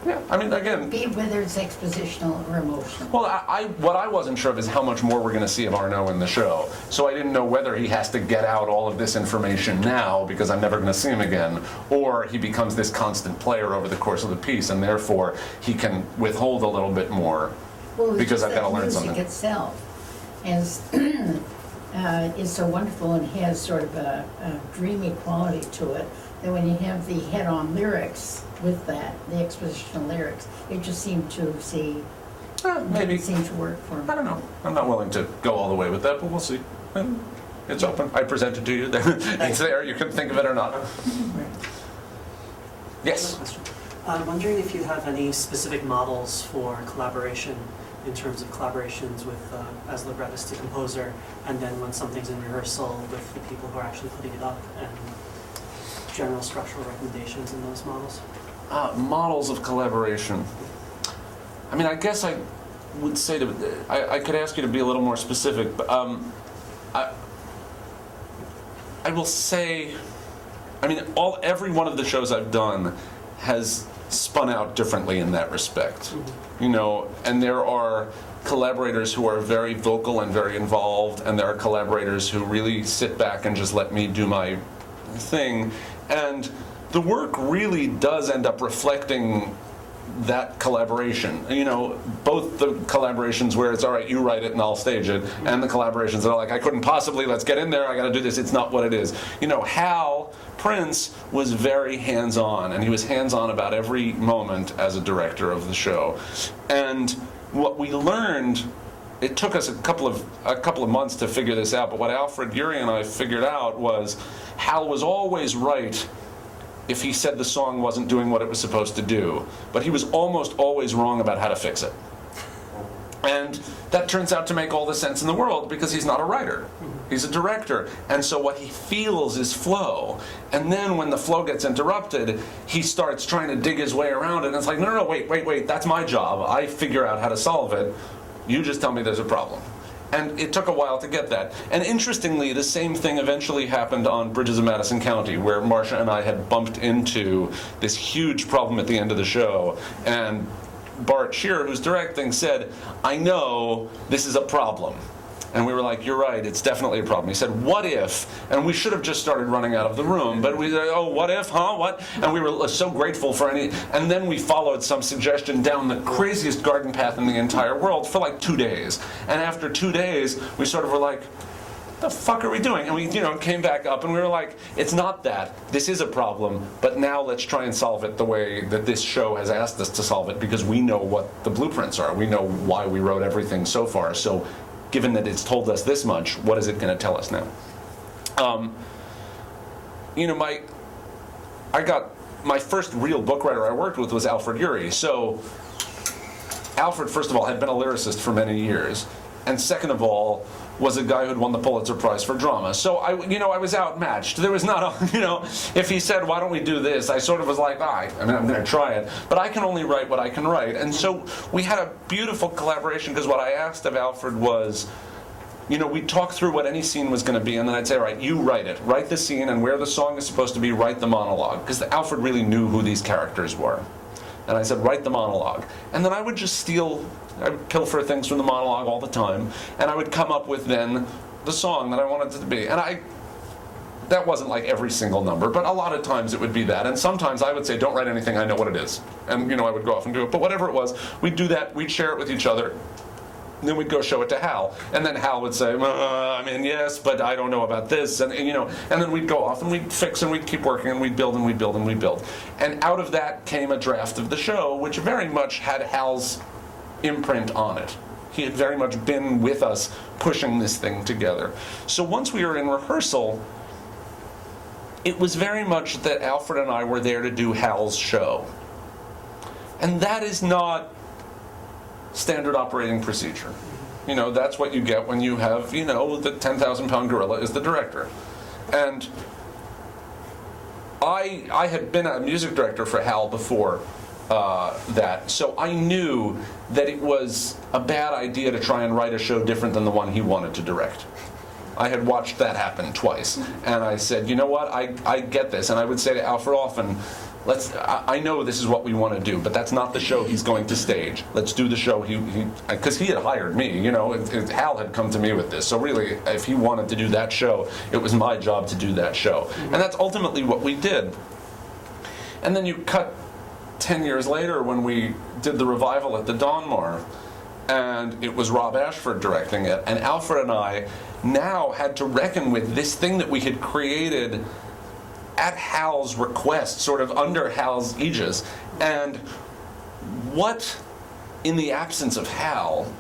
Speaker 2: Yeah, I mean, again...
Speaker 4: whether it's expositional or emotional.
Speaker 2: Well, what I wasn't sure of is how much more we're going to see of Arnaud in the show. So I didn't know whether he has to get out all of this information now because I'm never going to see him again, or he becomes this constant player over the course of the piece, and therefore he can withhold a little bit more because I've got to learn something.
Speaker 4: Well, music itself, is so wonderful and has sort of a dreamy quality to it, that when you have the head-on lyrics with that, the expositional lyrics, it just seemed to see,
Speaker 2: Maybe.
Speaker 4: it seemed to work for me.
Speaker 2: I don't know. I'm not willing to go all the way with that, but we'll see. It's open. I present it to you. It's there. You can think of it or not. Yes.
Speaker 8: Question. I'm wondering if you have any specific models for collaboration in terms of collaborations with as librettist to composer, and then when something's in rehearsal with the people who are actually putting it up, and general structural recommendations in those models.
Speaker 2: Models of collaboration. I mean, I guess I would say I could ask you to be a little more specific, but I will say, I mean, every one of the shows I've done has spun out differently in that respect. You know, and there are collaborators who are very vocal and very involved, and there are collaborators who really sit back and just let me do my thing. And the work really does end up reflecting that collaboration. You know, both the collaborations where it's all right, you write it and I'll stage it, and the collaborations that are like, I couldn't possibly, let's get in there, I gotta do this, it's not what it is. You know, Hal Prince was very hands-on, and he was hands-on about every moment as a director of the show. And what we learned, it took us a couple of months to figure this out, but what Alfred Urey and I figured out was Hal was always right if he said the song wasn't doing what it was supposed to do, but he was almost always wrong about how to fix it. And that turns out to make all the sense in the world, because he's not a writer. He's a director. And so what he feels is flow. And then when the flow gets interrupted, he starts trying to dig his way around it. And it's like, no, wait, that's my job. I figure out how to solve it. You just tell me there's a problem. And it took a while to get that. And interestingly, the same thing eventually happened on Bridges of Madison County, where Marcia and I had bumped into this huge problem at the end of the show. And Bart Shearer, who's directing, said, I know this is a problem. And we were like, you're right, it's definitely a problem. He said, what if? And we should have just started running out of the room. But we said, oh, what if, huh, what? And we were so grateful for any... And then we followed some suggestion down the craziest garden path in the entire world for like 2 days. And after 2 days, we sort of were like, the fuck are we doing? And we, came back up and we were like, it's not that. This is a problem, but now let's try and solve it the way that this show has asked us to solve it, because we know what the blueprints are. We know why we wrote everything so far. So given that it's told us this much, what is it going to tell us now? My first real book writer I worked with was Alfred Urey. So Alfred, first of all, had been a lyricist for many years, and second of all, was a guy who'd won the Pulitzer Prize for drama. So I was outmatched. There was not if he said, why don't we do this? I sort of was like, I'm going to try it. But I can only write what I can write. And so we had a beautiful collaboration, because what I asked of Alfred was, we'd talk through what any scene was going to be, and then I'd say, all right, you write it. Write the scene, and where the song is supposed to be, write the monologue. Because Alfred really knew who these characters were. And I said, write the monologue. And then I would just I would pilfer things from the monologue all the time, and I would come up with then the song that I wanted it to be. And that wasn't like every single number, but a lot of times it would be that. And sometimes I would say, don't write anything, I know what it is. And I would go off and do it. But whatever it was, we'd do that, we'd share it with each other. And then we'd go show it to Hal. And then Hal would say, yes, but I don't know about this. And then we'd go off and we'd fix and we'd keep working and we'd build and we'd build and we'd build. And out of that came a draft of the show, which very much had Hal's imprint on it. He had very much been with us pushing this thing together. So once we were in rehearsal, it was very much that Alfred and I were there to do Hal's show. And that is not standard operating procedure. That's what you get when you have, the 10,000-pound gorilla is the director. And I had been a music director for Hal before that, so I knew that it was a bad idea to try and write a show different than the one he wanted to direct. I had watched that happen twice, and I said, you know what, I get this. And I would say to Alfred often, I know this is what we want to do, but that's not the show he's going to stage. Let's do the show because he had hired me, Hal had come to me with this. So really, if he wanted to do that show, it was my job to do that show. And that's ultimately what we did. And then you cut 10 years later when we did the revival at the Donmar, and it was Rob Ashford directing it, and Alfred and I now had to reckon with this thing that we had created at Hal's request, sort of under Hal's aegis, and what, in the absence of Hal,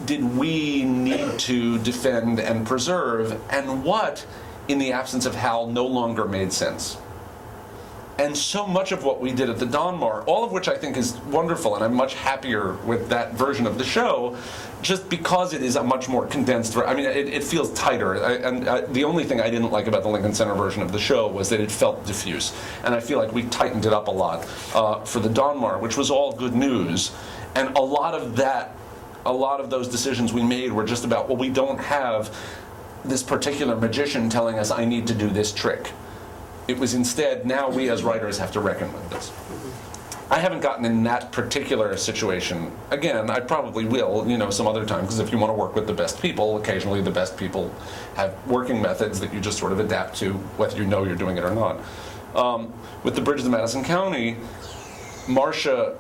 Speaker 2: did we need to defend and preserve, and what, in the absence of Hal, no longer made sense. And so much of what we did at the Donmar, all of which I think is wonderful, and I'm much happier with that version of the show, just because it is a much more condensed, I mean, it feels tighter. The only thing I didn't like about the Lincoln Center version of the show was that it felt diffuse. And I feel like we tightened it up a lot for the Donmar, which was all good news. And a lot of those decisions we made were just about, well, we don't have this particular magician telling us I need to do this trick. It was instead, now we as writers have to reckon with this. I haven't gotten in that particular situation. Again, I probably will, some other time, because if you want to work with the best people, occasionally the best people have working methods that you just sort of adapt to, whether you know you're doing it or not. With the Bridges of Madison County, Marcia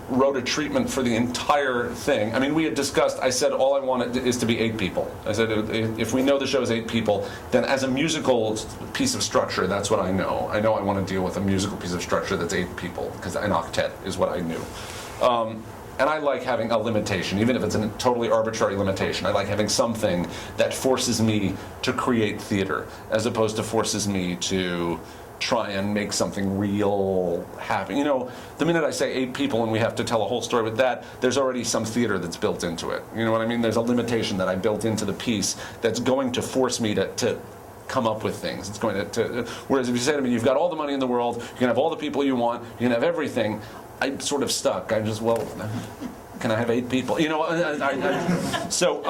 Speaker 2: wrote a treatment for the entire thing. I mean, we had discussed, I said all I want is to be 8 people. I said if we know the show is 8 people, then as a musical piece of structure, that's what I know. I know I want to deal with a musical piece of structure that's 8 people, because an octet is what I knew. And I like having a limitation, even if it's a totally arbitrary limitation. I like having something that forces me to create theater, as opposed to forces me to try and make something real happen. The minute I say 8 people and we have to tell a whole story with that, there's already some theater that's built into it. You know what I mean? There's a limitation that I built into the piece that's going to force me to come up with things. It's going to whereas if you say to me, you've got all the money in the world, you can have all the people you want, you can have everything, I'm sort of stuck. I'm just, well, can I have 8 people? So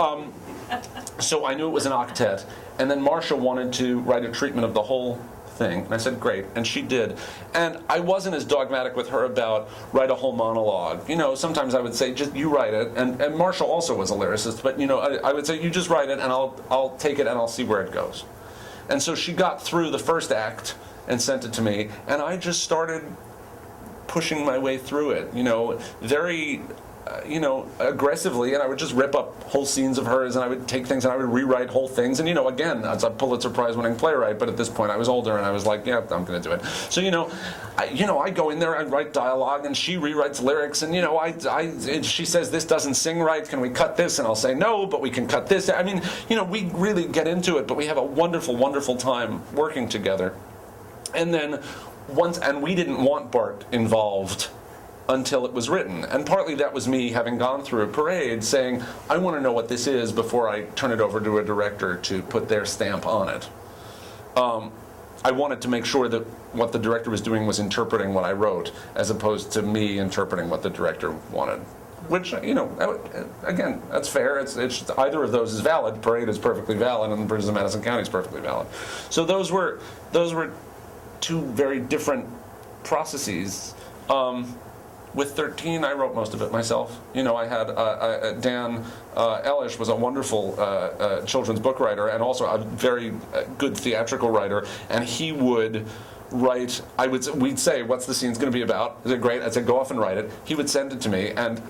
Speaker 2: I knew it was an octet, and then Marcia wanted to write a treatment of the whole thing, and I said great, and she did. And I wasn't as dogmatic with her about write a whole monologue. Sometimes I would say just you write it, and Marshall also was a lyricist, but I would say you just write it and I'll take it and I'll see where it goes. And so she got through the first act and sent it to me, and I just started pushing my way through it, very aggressively, and I would just rip up whole scenes of hers, and I would take things and I would rewrite whole things, and again, that's a Pulitzer Prize winning playwright, but at this point I was older and I was like, yeah, I'm going to do it. So I go in there, I write dialogue, and she rewrites lyrics, and she says this doesn't sing right, can we cut this? And I'll say no, but we can cut this. I mean, we really get into it, but we have a wonderful, wonderful time working together. And then we didn't want Bart involved until it was written. And partly that was me having gone through a parade saying, I want to know what this is before I turn it over to a director to put their stamp on it. I wanted to make sure that what the director was doing was interpreting what I wrote, as opposed to me interpreting what the director wanted. Which, again, that's fair. It's either of those is valid. Parade is perfectly valid, and the Bridges of Madison County is perfectly valid. So those were 2 very different processes. With 13, I wrote most of it myself. I had Dan Elish was a wonderful children's book writer and also a very good theatrical writer, and he would write. We'd say, "What's the scene's going to be about?" Is it great? I'd say, "Go off and write it." He would send it to me, and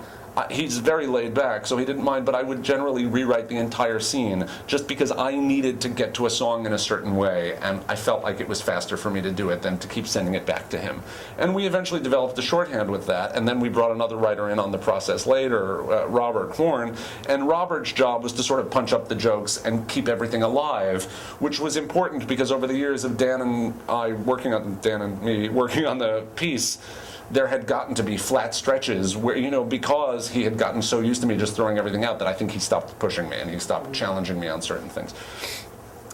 Speaker 2: he's very laid back, so he didn't mind, but I would generally rewrite the entire scene just because I needed to get to a song in a certain way, and I felt like it was faster for me to do it than to keep sending it back to him. And we eventually developed a shorthand with that, and then we brought another writer in on the process later, Robert Horn, and Robert's job was to sort of punch up the jokes and keep everything alive, which was important because over the years of Dan and me working on the piece, there had gotten to be flat stretches where, because he had gotten so used to me just throwing everything out that I think he stopped pushing me and he stopped challenging me on certain things.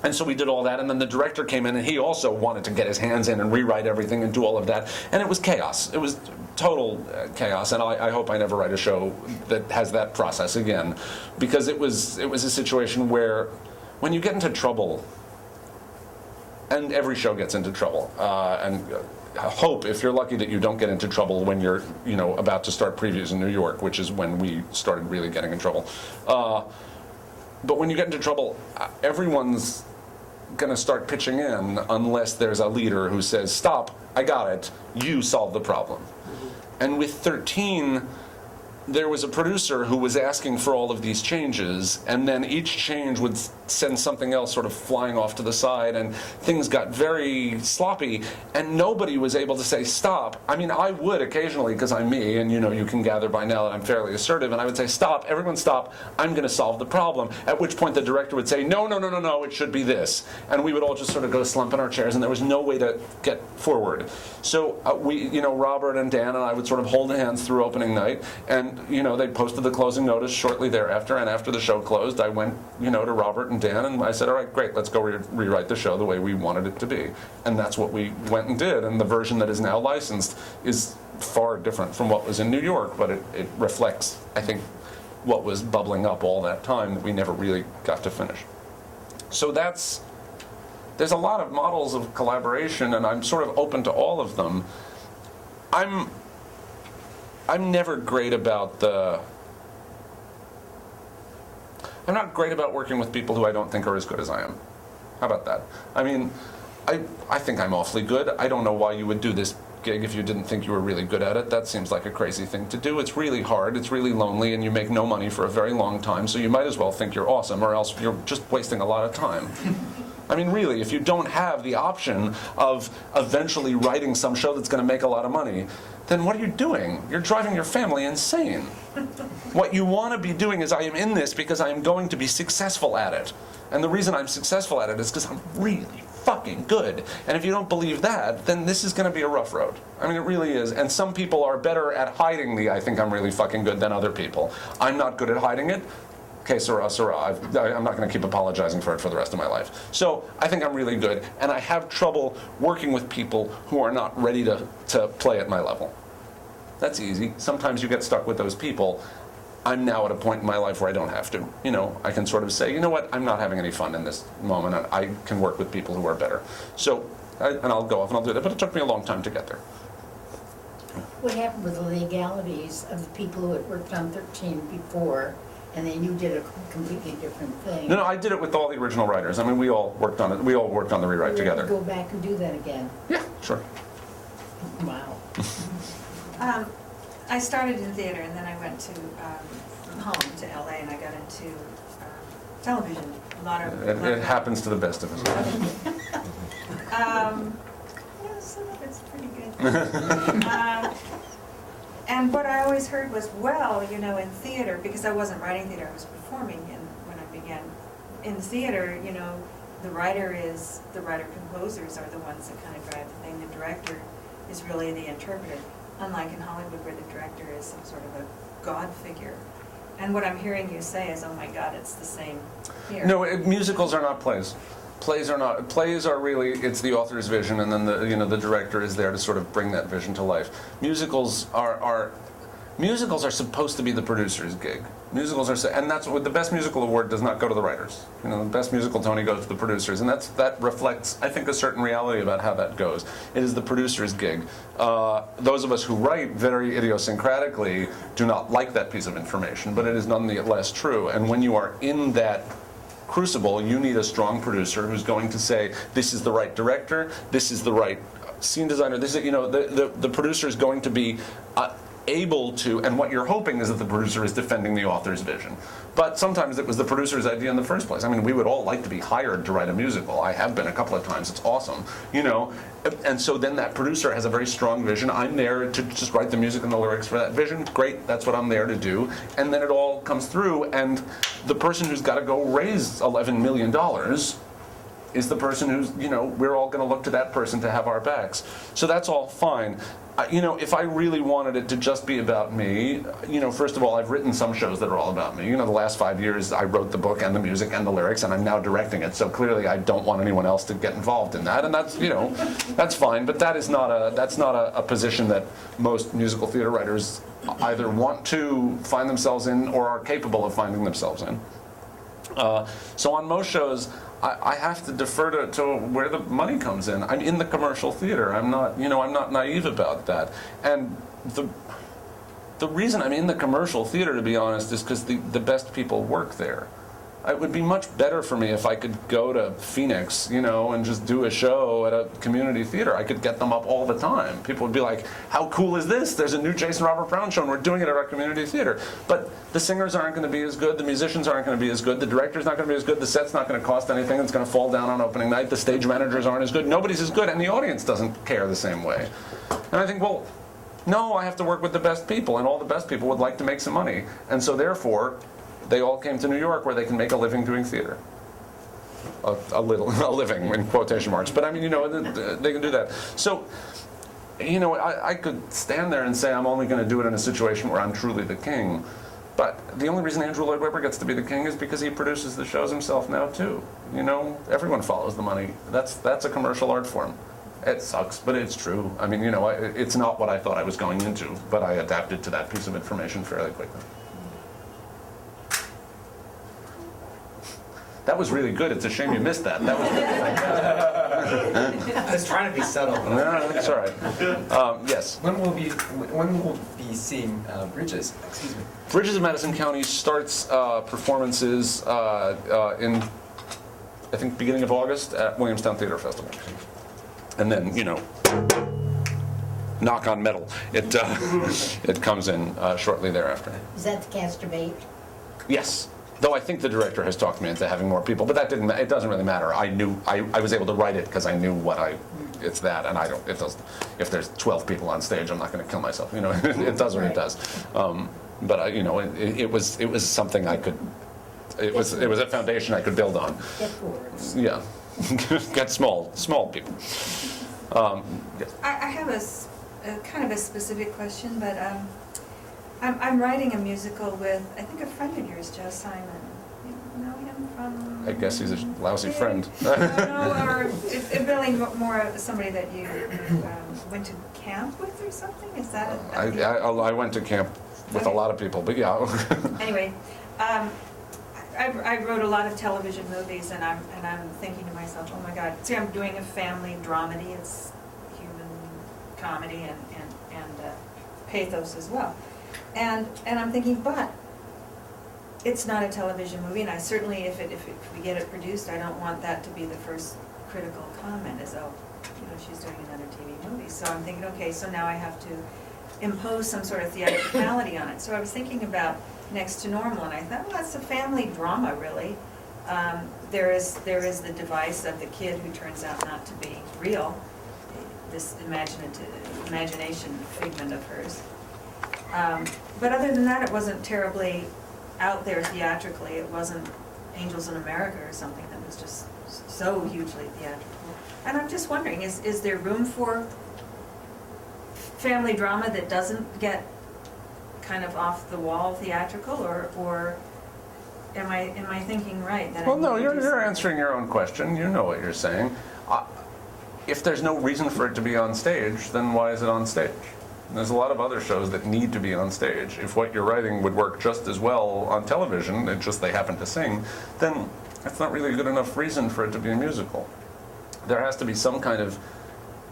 Speaker 2: And so we did all that, and then the director came in and he also wanted to get his hands in and rewrite everything and do all of that. And it was chaos. It was total chaos, and I hope I never write a show that has that process again, because it was a situation where when you get into trouble, and every show gets into trouble, hope, if you're lucky, that you don't get into trouble when you're, about to start previews in New York, which is when we started really getting in trouble. But when you get into trouble, everyone's going to start pitching in unless there's a leader who says, stop, I got it, you solve the problem. And with 13, there was a producer who was asking for all of these changes, and then each change would send something else sort of flying off to the side, and things got very sloppy, and nobody was able to say stop. I mean, I would occasionally, because I'm me, and you can gather by now that I'm fairly assertive, and I would say stop, everyone stop, I'm going to solve the problem, at which point the director would say no, it should be this, and we would all just sort of go slump in our chairs, and there was no way to get forward. So Robert and Dan and I would sort of hold hands through opening night, and they posted the closing notice shortly thereafter, and after the show closed, I went to Robert and Dan, and I said, all right, great, let's go rewrite the show the way we wanted it to be. And that's what we went and did, and the version that is now licensed is far different from what was in New York, but it reflects, I think, what was bubbling up all that time that we never really got to finish. So there's a lot of models of collaboration, and I'm sort of open to all of them. I'm never great about I'm not great about working with people who I don't think are as good as I am. How about that? I mean, I think I'm awfully good. I don't know why you would do this gig if you didn't think you were really good at it. That seems like a crazy thing to do. It's really hard, it's really lonely, and you make no money for a very long time, so you might as well think you're awesome, or else you're just wasting a lot of time. I mean, really, if you don't have the option of eventually writing some show that's going to make a lot of money, then what are you doing? You're driving your family insane. What you want to be doing is, I am in this because I am going to be successful at it. And the reason I'm successful at it is because I'm really fucking good. And if you don't believe that, then this is going to be a rough road. I mean, it really is. And some people are better at hiding the I think I'm really fucking good than other people. I'm not good at hiding it. Okay, Sarah. I'm not going to keep apologizing for it for the rest of my life. So I think I'm really good, and I have trouble working with people who are not ready to play at my level. That's easy. Sometimes you get stuck with those people. I'm now at a point in my life where I don't have to. I can sort of say, you know what, I'm not having any fun in this moment, and I can work with people who are better. So, and I'll go off and I'll do that, but it took me a long time to get there.
Speaker 4: What happened with the legalities of the people who had worked on 13 before, and then you did a completely different thing?
Speaker 2: No, I did it with all the original writers. I mean, we all worked on it. We all worked on the rewrite together.
Speaker 4: Go back and do that again?
Speaker 2: Yeah, sure.
Speaker 4: Wow.
Speaker 7: I started in theater, and then I went to home to LA, and I got into television.
Speaker 2: It happens to the best of us.
Speaker 7: Yeah, some of it's pretty good. And what I always heard was, well, in theater, because I wasn't writing theater, I was performing when I began. In theater, the writer-composers are the ones that kind of drive the thing. The director is really the interpreter, unlike in Hollywood where the director is some sort of a god figure. And what I'm hearing you say is, oh my God, it's the same here.
Speaker 2: No, musicals are not plays. Plays are not. Plays are really, it's the author's vision, and then the director is there to sort of bring that vision to life. Musicals are supposed to be the producer's gig. And that's what the Best Musical Award does not go to the writers. The Best Musical Tony goes to the producers, and that reflects, I think, a certain reality about how that goes. It is the producer's gig. Those of us who write very idiosyncratically do not like that piece of information, but it is nonetheless true. And when you are in that crucible, you need a strong producer who's going to say, this is the right director, this is the right scene designer, this is, the producer is going to be able to, and what you're hoping is that the producer is defending the author's vision. But sometimes it was the producer's idea in the first place. I mean, we would all like to be hired to write a musical. I have been a couple of times. It's awesome, And so then that producer has a very strong vision. I'm there to just write the music and the lyrics for that vision. Great, that's what I'm there to do. And then it all comes through, and the person who's got to go raise $11 million is the person who's, we're all going to look to that person to have our backs. So that's all fine. If I really wanted it to just be about me, first of all, I've written some shows that are all about me. The last 5 years I wrote the book and the music and the lyrics, and I'm now directing it. So clearly I don't want anyone else to get involved in that, and that's, that's fine. But that's not a position that most musical theater writers either want to find themselves in or are capable of finding themselves in. So on most shows, I have to defer to where the money comes in. I'm in the commercial theater. I'm not naive about that. And the reason I'm in the commercial theater, to be honest, is because the best people work there. it would be much better for me if I could go to Phoenix, and just do a show at a community theater. I could get them up all the time. People would be like, how cool is this? There's a new Jason Robert Brown show and we're doing it at our community theater. But the singers aren't going to be as good, the musicians aren't going to be as good, the director's not going to be as good, the set's not going to cost anything, it's going to fall down on opening night, the stage managers aren't as good, nobody's as good, and the audience doesn't care the same way. And I think, well, no, I have to work with the best people, and all the best people would like to make some money. And so therefore, they all came to New York where they can make a living doing theater. A living, in quotation marks. But I mean, they can do that. So, I could stand there and say I'm only going to do it in a situation where I'm truly the king. But the only reason Andrew Lloyd Webber gets to be the king is because he produces the shows himself now too. Everyone follows the money. That's a commercial art form. It sucks, but it's true. I mean, it's not what I thought I was going into, but I adapted to that piece of information fairly quickly. That was really good. It's a shame you missed that. That was
Speaker 9: I was trying to be subtle. But
Speaker 2: no, that's all right. Yes.
Speaker 9: When will be seeing Bridges? Excuse me.
Speaker 2: Bridges of Madison County starts performances in, I think, beginning of August at Williamstown Theater Festival. And then, knock on metal, it comes in shortly thereafter.
Speaker 4: Is that the cast of 8?
Speaker 2: Yes. Though I think the director has talked me into having more people, but that it doesn't really matter. I knew, I was able to write it because I knew it's that, and it doesn't, if there's 12 people on stage, I'm not going to kill myself, it does what it does. But it was something I could, it was a foundation I could build on.
Speaker 4: Get boards.
Speaker 2: Yeah. Get small people. Yes.
Speaker 7: I have a kind of a specific question, but I'm writing a musical with, I think, a friend of yours, Joe Simon. You know him from?
Speaker 2: I guess he's a lousy friend.
Speaker 7: No, or it really more somebody that you went to camp with or something? Is that
Speaker 2: I went to camp with a lot of people, but yeah.
Speaker 7: Anyway, I wrote a lot of television movies, and I'm thinking to myself, oh my God, see, I'm doing a family dramedy. It's human comedy and pathos as well. And I'm thinking, but it's not a television movie, and I certainly, if we get it produced, I don't want that to be the first critical comment, as though, she's doing another TV movie. So I'm thinking, okay, so now I have to impose some sort of theatricality on it. So I was thinking about Next to Normal, and I thought, well, that's a family drama, really. There is the device of the kid who turns out not to be real, this imagination figment of hers. But other than that, it wasn't terribly out there theatrically. It wasn't Angels in America or something that was just so hugely theatrical. And I'm just wondering, is there room for family drama that doesn't get kind of off the wall theatrical, or am I thinking right? That
Speaker 2: Well, no, you're answering your own question. You know what you're saying. If there's no reason for it to be on stage, then why is it on stage? There's a lot of other shows that need to be on stage. If what you're writing would work just as well on television, it's just they happen to sing, then that's not really a good enough reason for it to be a musical. There has to be some kind of,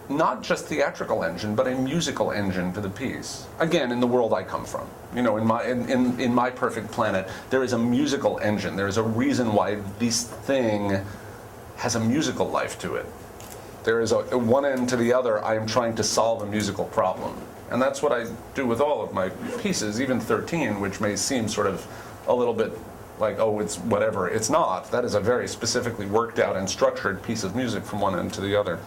Speaker 2: not just theatrical engine, but a musical engine to the piece. Again, in the world I come from, in my perfect planet, there is a musical engine. There is a reason why this thing has a musical life to it. There is a one end to the other. I am trying to solve a musical problem. And that's what I do with all of my pieces, even 13, which may seem sort of a little bit like, oh, it's whatever. It's not. That is a very specifically worked out and structured piece of music from one end to the other.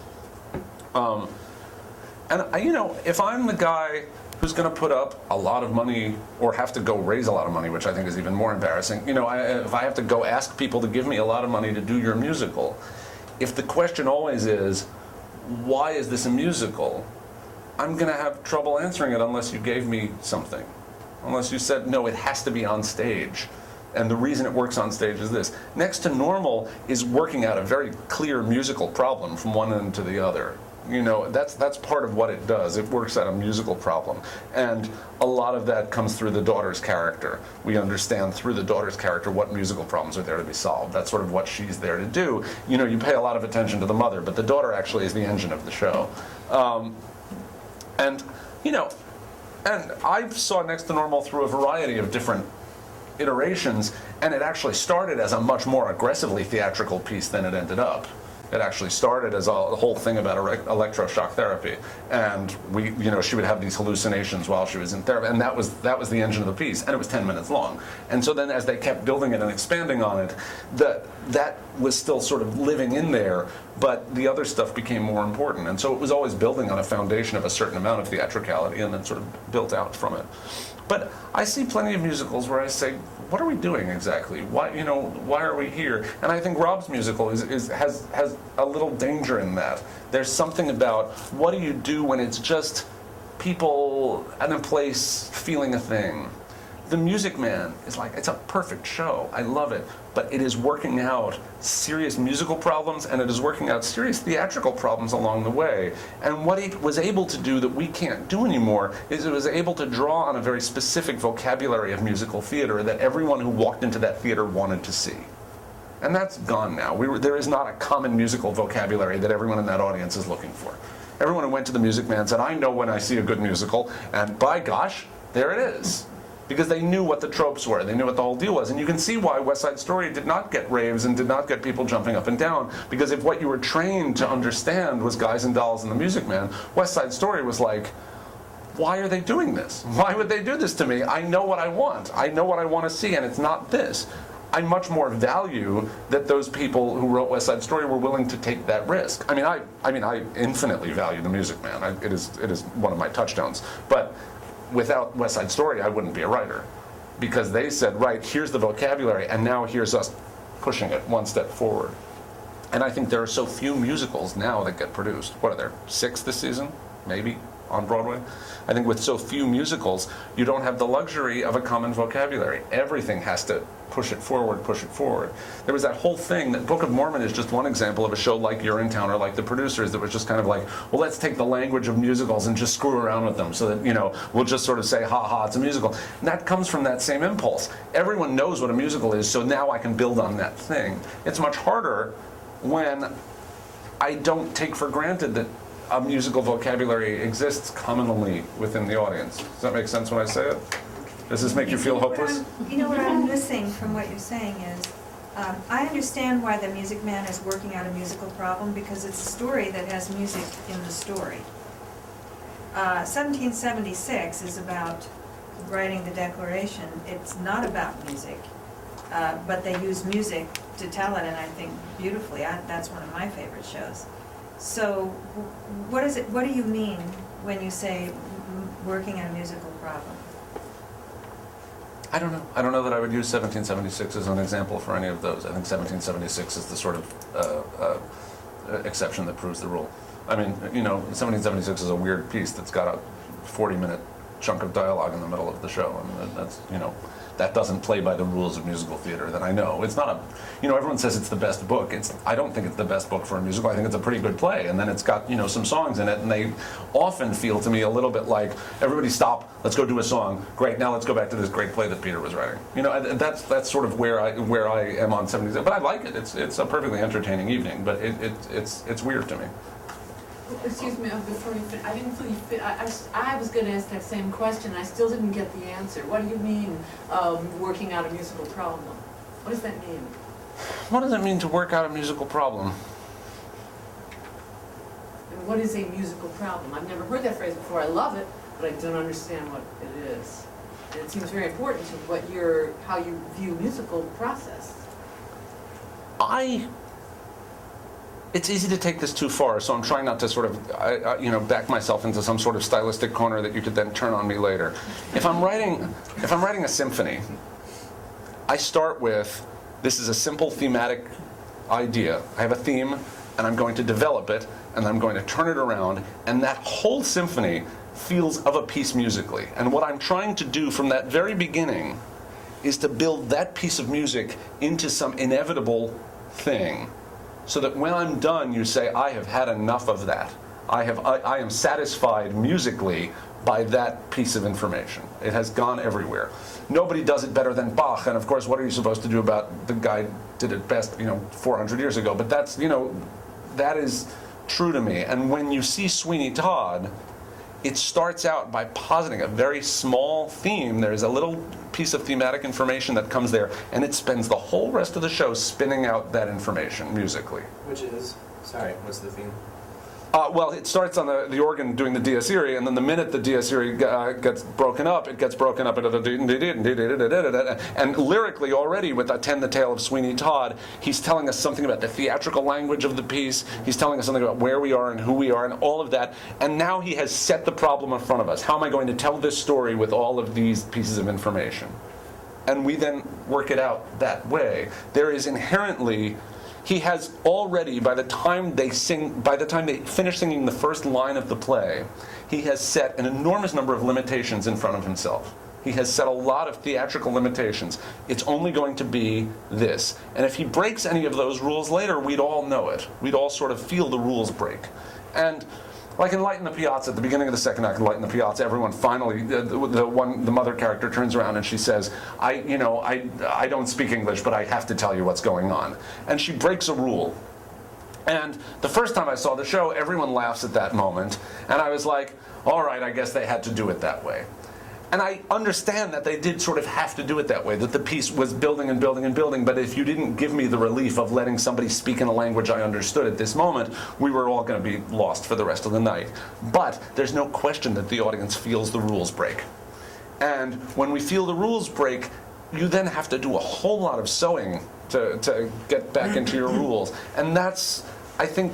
Speaker 2: If I'm the guy who's going to put up a lot of money or have to go raise a lot of money, which I think is even more embarrassing, if I have to go ask people to give me a lot of money to do your musical, if the question always is, why is this a musical? I'm going to have trouble answering it unless you gave me something. Unless you said, no, it has to be on stage. And the reason it works on stage is this. Next to Normal is working out a very clear musical problem from one end to the other. That's part of what it does. It works out a musical problem. And a lot of that comes through the daughter's character. We understand through the daughter's character what musical problems are there to be solved. That's sort of what she's there to do. You pay a lot of attention to the mother, but the daughter actually is the engine of the show. And I saw Next to Normal through a variety of different iterations, and it actually started as a much more aggressively theatrical piece than it ended up. It actually started as a whole thing about electroshock therapy, and she would have these hallucinations while she was in therapy, and that was the engine of the piece, and it was 10 minutes long. And so then, as they kept building it and expanding on it, that was still sort of living in there, but the other stuff became more important, and so it was always building on a foundation of a certain amount of theatricality, and then sort of built out from it. But I see plenty of musicals where I say, what are we doing exactly? Why are we here? And I think Rob's musical has a little danger in that. There's something about what do you do when it's just people in a place feeling a thing. The Music Man is like, it's a perfect show. I love it. But it is working out serious musical problems, and it is working out serious theatrical problems along the way. And what it was able to do that we can't do anymore is it was able to draw on a very specific vocabulary of musical theater that everyone who walked into that theater wanted to see. And that's gone now. There is not a common musical vocabulary that everyone in that audience is looking for. Everyone who went to the Music Man said, I know when I see a good musical, and by gosh, there it is. Because they knew what the tropes were, they knew what the whole deal was. And you can see why West Side Story did not get raves and did not get people jumping up and down, because if what you were trained to understand was Guys and Dolls and the Music Man, West Side Story was like, why are they doing this? Why would they do this to me? I know what I want. I know what I want to see, and it's not this. I much more value that those people who wrote West Side Story were willing to take that risk. I infinitely value the Music Man. It is one of my touchstones. But without West Side Story, I wouldn't be a writer, because they said, right, here's the vocabulary, and now here's us pushing it one step forward. And I think there are so few musicals now that get produced. What are there, 6 this season, maybe, on Broadway? I think with so few musicals, you don't have the luxury of a common vocabulary. Everything has to push it forward, push it forward. There was that whole thing, that Book of Mormon is just one example of a show like You're in Town or like The Producers that was just kind of like, well, let's take the language of musicals and just screw around with them so that, we'll just sort of say, ha ha, it's a musical. And that comes from that same impulse. Everyone knows what a musical is, so now I can build on that thing. It's much harder when I don't take for granted that a musical vocabulary exists commonly within the audience. Does that make sense when I say it? Does this make you feel hopeless?
Speaker 7: What I'm missing from what you're saying is, I understand why the Music Man is working out a musical problem, because it's a story that has music in the story. 1776 is about writing the Declaration. It's not about music, but they use music to tell it, and I think beautifully. That's one of my favorite shows. So, what do you mean when you say working on a musical problem?
Speaker 2: I don't know. I don't know that I would use 1776 as an example for any of those. I think 1776 is the sort of exception that proves the rule. 1776 is a weird piece that's got a 40-minute chunk of dialogue in the middle of the show. That's, that doesn't play by the rules of musical theater that I know. It's not everyone says it's the best book. I don't think it's the best book for a musical. I think it's a pretty good play, and then it's got, some songs in it, and they often feel to me a little bit like, everybody stop, let's go do a song. Great, now let's go back to this great play that Peter was writing. That's sort of where I am on 70s. But I like it. It's a perfectly entertaining evening, but it's weird to me.
Speaker 10: Excuse me, before you finish, I didn't fully fit. I was going to ask that same question. I still didn't get the answer. What do you mean, working out a musical problem? What does that mean?
Speaker 2: What does it mean to work out a musical problem?
Speaker 10: And what is a musical problem? I've never heard that phrase before. I love it, but I don't understand what it is. And it seems very important to how you view musical process.
Speaker 2: It's easy to take this too far, so I'm trying not to sort of, back myself into some sort of stylistic corner that you could then turn on me later. If I'm writing a symphony, I start with, this is a simple thematic idea. I have a theme, and I'm going to develop it, and I'm going to turn it around, and that whole symphony feels of a piece musically. And what I'm trying to do from that very beginning is to build that piece of music into some inevitable thing, so that when I'm done, you say, I have had enough of that. I am satisfied musically by that piece of information. It has gone everywhere. Nobody does it better than Bach, and of course, what are you supposed to do about the guy did it best, 400 years ago? But that's, that is true to me. And when you see Sweeney Todd, it starts out by positing a very small theme. There's a little piece of thematic information that comes there, and it spends the whole rest of the show spinning out that information musically.
Speaker 6: Which is, sorry, what's the theme?
Speaker 2: Well, it starts on the organ doing the Dies Irae, and then the minute the Dies Irae gets broken up, it gets broken up into and lyrically already with Attend the Tale of Sweeney Todd, he's telling us something about the theatrical language of the piece, he's telling us something about where we are and who we are and all of that, and now he has set the problem in front of us. How am I going to tell this story with all of these pieces of information? And we then work it out that way. There is inherently... He has already, by the time they finish singing the first line of the play, he has set an enormous number of limitations in front of himself. He has set a lot of theatrical limitations. It's only going to be this. And if he breaks any of those rules later, we'd all know it. We'd all sort of feel the rules break. And like in Light in the Piazza, at the beginning of the second act of Light in the Piazza, everyone finally, the mother character turns around and she says, I don't speak English, but I have to tell you what's going on. And she breaks a rule. And the first time I saw the show, everyone laughs at that moment. And I was like, all right, I guess they had to do it that way. And I understand that they did sort of have to do it that way, that the piece was building and building and building, but if you didn't give me the relief of letting somebody speak in a language I understood at this moment, we were all going to be lost for the rest of the night. But there's no question that the audience feels the rules break. And when we feel the rules break, you then have to do a whole lot of sewing to get back into your rules. And that's, I think,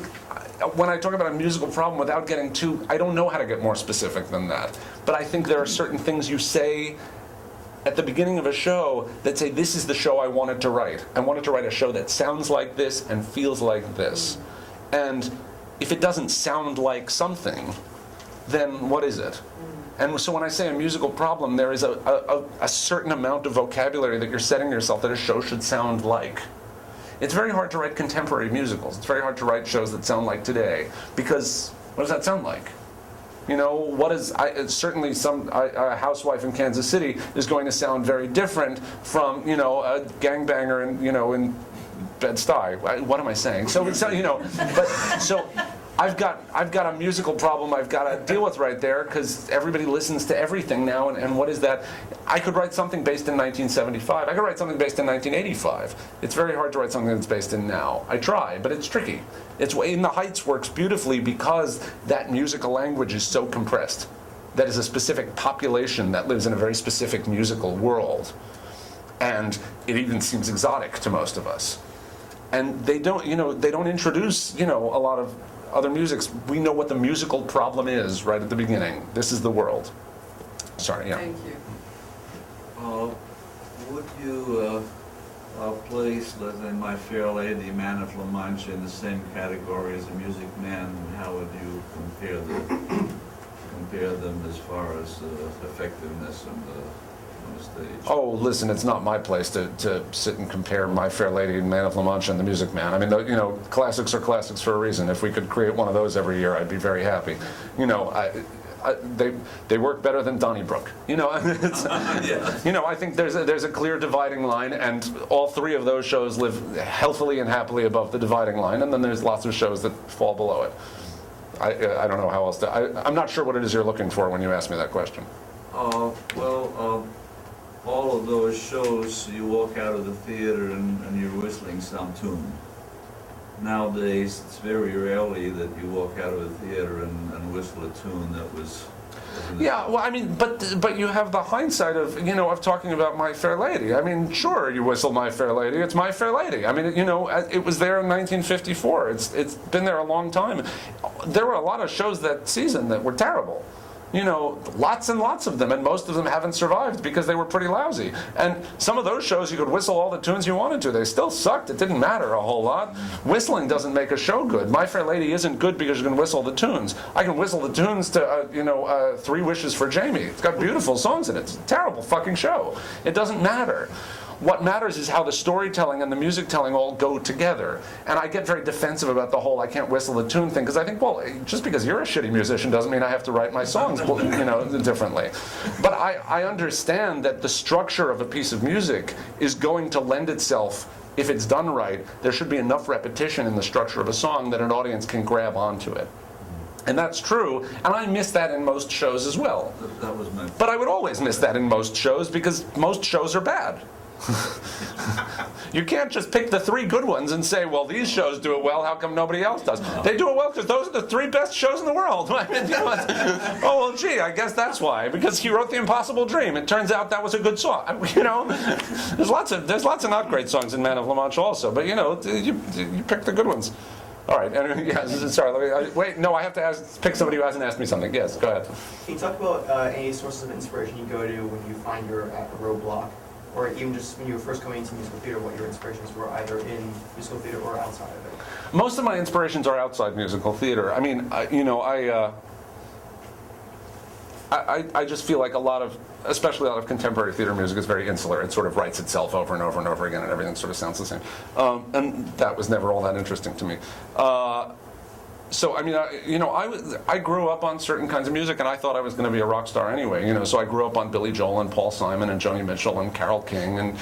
Speaker 2: when I talk about a musical problem without getting too, I don't know how to get more specific than that. But I think there are certain things you say at the beginning of a show that say, this is the show I wanted to write. I wanted to write a show that sounds like this and feels like this. And if it doesn't sound like something, then what is it? And so when I say a musical problem, there is a certain amount of vocabulary that you're setting yourself that a show should sound like. It's very hard to write contemporary musicals. It's very hard to write shows that sound like today, because what does that sound like? You know, what is, certainly a housewife in Kansas City is going to sound very different from, a gangbanger in Bed-Stuy. What am I saying? So I've got a musical problem I've got to deal with right there, because everybody listens to everything now, and what is that? I could write something based in 1975. I could write something based in 1985. It's very hard to write something that's based in now. I try, but it's tricky. In the Heights works beautifully because that musical language is so compressed. That is a specific population that lives in a very specific musical world. And it even seems exotic to most of us. And they don't introduce, a lot of other musics. We know what the musical problem is right at the beginning. This is the world. Sorry, yeah.
Speaker 10: Thank you.
Speaker 11: Would you place, let's say, My Fair Lady, Man of La Mancha in the same category as a Music Man? How would you compare them as far as effectiveness on the stage?
Speaker 2: Oh, listen, it's not my place to sit and compare My Fair Lady and Man of La Mancha and The Music Man. I mean, classics are classics for a reason. If we could create one of those every year, I'd be very happy. They work better than Donnybrook. I think there's a clear dividing line, and all three of those shows live healthily and happily above the dividing line, and then there's lots of shows that fall below it. I don't know how else to... I'm not sure what it is you're looking for when you ask me that question.
Speaker 11: All of those shows, you walk out of the theater and you're whistling some tune. Nowadays, it's very rarely that you walk out of a theater and whistle a tune that was...
Speaker 2: Yeah, well, I mean, but you have the hindsight of talking about My Fair Lady. I mean, sure, you whistle My Fair Lady, it's My Fair Lady. I mean, it was there in 1954. It's been there a long time. There were a lot of shows that season that were terrible. Lots and lots of them, and most of them haven't survived because they were pretty lousy. And some of those shows, you could whistle all the tunes you wanted to. They still sucked. It didn't matter a whole lot. Whistling doesn't make a show good. My Fair Lady isn't good because you can whistle the tunes. I can whistle the tunes to, Three Wishes for Jamie. It's got beautiful songs in it. It's a terrible fucking show. It doesn't matter. What matters is how the storytelling and the music telling all go together. And I get very defensive about the whole I can't whistle the tune thing, because I think, well, just because you're a shitty musician doesn't mean I have to write my songs differently. But I understand that the structure of a piece of music is going to lend itself, if it's done right, there should be enough repetition in the structure of a song that an audience can grab onto it. And that's true, and I miss that in most shows as well.
Speaker 11: That was my.
Speaker 2: But I would always miss that in most shows because most shows are bad. You can't just pick the 3 good ones and say, well, these shows do it well, how come nobody else does? They do it well because those are the 3 best shows in the world. I mean, oh, well, gee, I guess that's why, because he wrote The Impossible Dream. It turns out that was a good song. There's lots of not great songs in Man of La Mancha also, but you pick the good ones. All right, and, sorry, wait, no, I have to pick somebody who hasn't asked me something. Yes, go ahead.
Speaker 6: Can you talk about any sources of inspiration you go to when you find you're at a roadblock, or even just when you were first coming into musical theater, what your inspirations were either in musical theater or outside of it?
Speaker 2: Most of my inspirations are outside musical theater. I mean, I just feel like especially a lot of contemporary theater music is very insular. It sort of writes itself over and over and over again, and everything sort of sounds the same. And that was never all that interesting to me. So I mean, I grew up on certain kinds of music, and I thought I was going to be a rock star anyway. So I grew up on Billy Joel and Paul Simon and Joni Mitchell and Carole King, and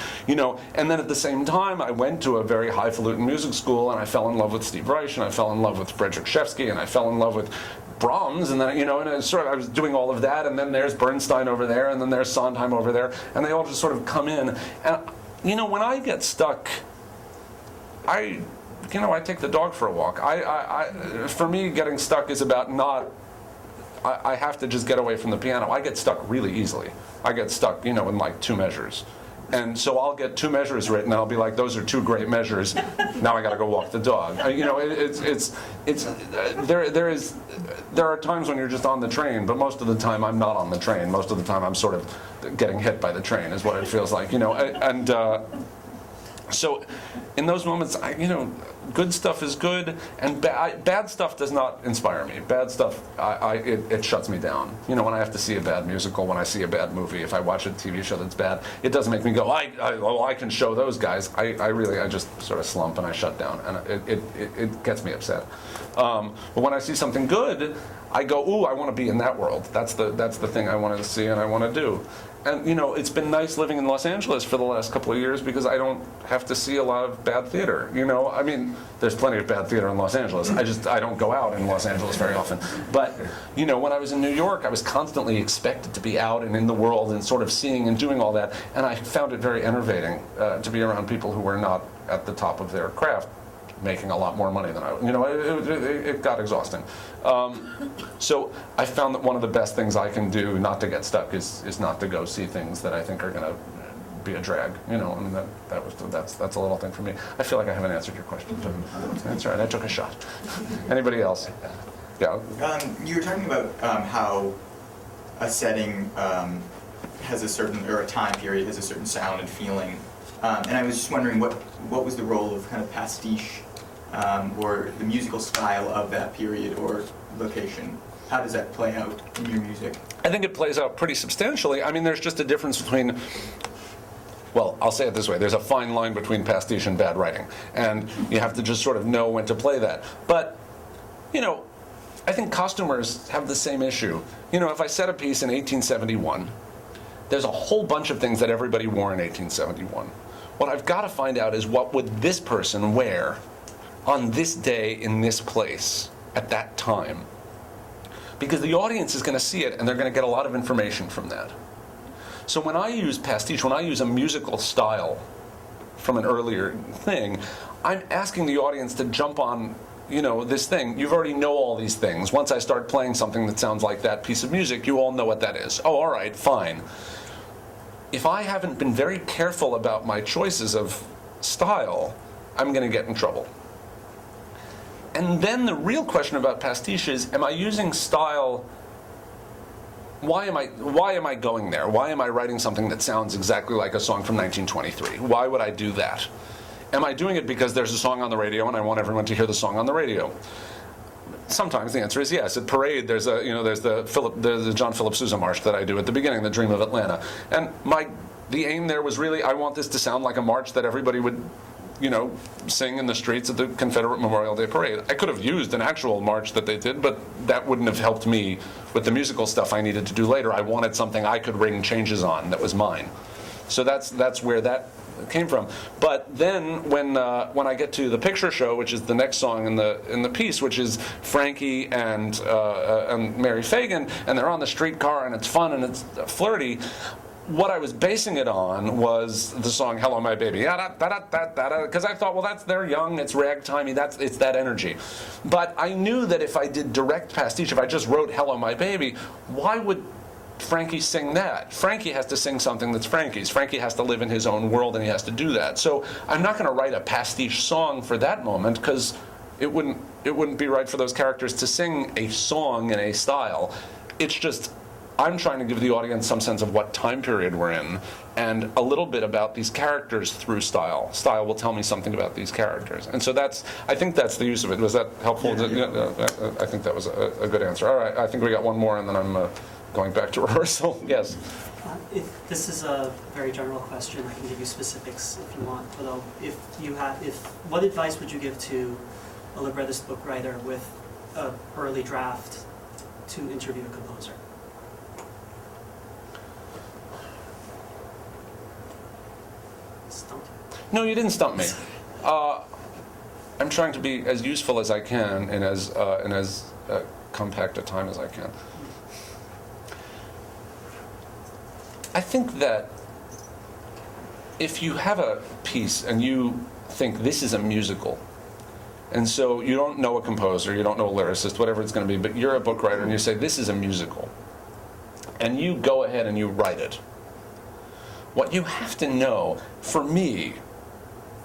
Speaker 2: and then at the same time, I went to a very highfalutin music school, and I fell in love with Steve Reich, and I fell in love with Frederick Shevsky, and I fell in love with Brahms, and then and I was doing all of that, and then there's Bernstein over there, and then there's Sondheim over there, and they all just sort of come in, and when I get stuck, I take the dog for a walk. For me, getting stuck is about not. I have to just get away from the piano. I get stuck really easily. I get stuck, in like 2 measures. And so I'll get 2 measures written, and I'll be like, those are 2 great measures. Now I got to go walk the dog. There are times when you're just on the train, but most of the time I'm not on the train. Most of the time I'm sort of getting hit by the train, is what it feels like, and. So, in those moments, good stuff is good, and bad stuff does not inspire me. Bad stuff, it shuts me down. When I have to see a bad musical, when I see a bad movie, if I watch a TV show that's bad, it doesn't make me go, I can show those guys. I just sort of slump and I shut down, and it gets me upset. But when I see something good, I go, ooh, I want to be in that world. That's the thing I want to see and I want to do. And it's been nice living in Los Angeles for the last couple of years because I don't have to see a lot of bad theater. I mean, there's plenty of bad theater in Los Angeles. I don't go out in Los Angeles very often. But when I was in New York, I was constantly expected to be out and in the world and sort of seeing and doing all that. And I found it very enervating to be around people who were not at the top of their craft, making a lot more money than I was. It got exhausting. So I found that one of the best things I can do not to get stuck is not to go see things that I think are going to be a drag. And that's a little thing for me. I feel like I haven't answered your question, but that's all right. I took a shot. Anybody else? Yeah.
Speaker 5: You were talking about how a setting has a certain, or a time period has a certain sound and feeling. And I was just wondering what was the role of kind of pastiche or the musical style of that period or location? How does that play out in your music?
Speaker 2: I think it plays out pretty substantially. I mean, there's just a difference between, well, I'll say it this way, there's a fine line between pastiche and bad writing. And you have to just sort of know when to play that. But, I think costumers have the same issue. If I set a piece in 1871, there's a whole bunch of things that everybody wore in 1871. What I've got to find out is what would this person wear on this day in this place at that time. Because the audience is going to see it and they're going to get a lot of information from that. So when I use pastiche, when I use a musical style from an earlier thing, I'm asking the audience to jump on, this thing. You already know all these things. Once I start playing something that sounds like that piece of music, you all know what that is. Oh, all right, fine. If I haven't been very careful about my choices of style, I'm going to get in trouble. And then the real question about pastiche is, am I using style? Why am I going there? Why am I writing something that sounds exactly like a song from 1923? Why would I do that? Am I doing it because there's a song on the radio and I want everyone to hear the song on the radio? Sometimes the answer is yes. At Parade, there's the John Philip Sousa march that I do at the beginning, The Dream of Atlanta. And the aim there was really, I want this to sound like a march that everybody would, sing in the streets at the Confederate Memorial Day Parade. I could have used an actual march that they did, but that wouldn't have helped me with the musical stuff I needed to do later. I wanted something I could ring changes on that was mine. So that's where that came from. But then when I get to the picture show, which is the next song in the piece, which is Frankie and Mary Fagan, and they're on the streetcar and it's fun and it's flirty. What I was basing it on was the song "Hello, My Baby," because I thought, well, they're young, it's ragtimey, it's that energy. But I knew that if I did direct pastiche, if I just wrote "Hello, My Baby," why would Frankie sing that? Frankie has to sing something that's Frankie's. Frankie has to live in his own world, and he has to do that. So I'm not going to write a pastiche song for that moment, because it wouldn't be right for those characters to sing a song in a style. It's just, I'm trying to give the audience some sense of what time period we're in, and a little bit about these characters through style. Style will tell me something about these characters. And so I think that's the use of it. Was that helpful? I think that was a good answer. All right, I think we got one more, and then I'm going back to rehearsal. Yes?
Speaker 8: This is a very general question. I can give you specifics if you want. Although, what advice would you give to a librettist book writer with an early draft to interview a composer? Stumped.
Speaker 2: No, you didn't stump me. I'm trying to be as useful as I can in as compact a time as I can. I think that if you have a piece and you think this is a musical, and so you don't know a composer, you don't know a lyricist, whatever it's going to be, but you're a book writer and you say this is a musical, and you go ahead and you write it, what you have to know, for me,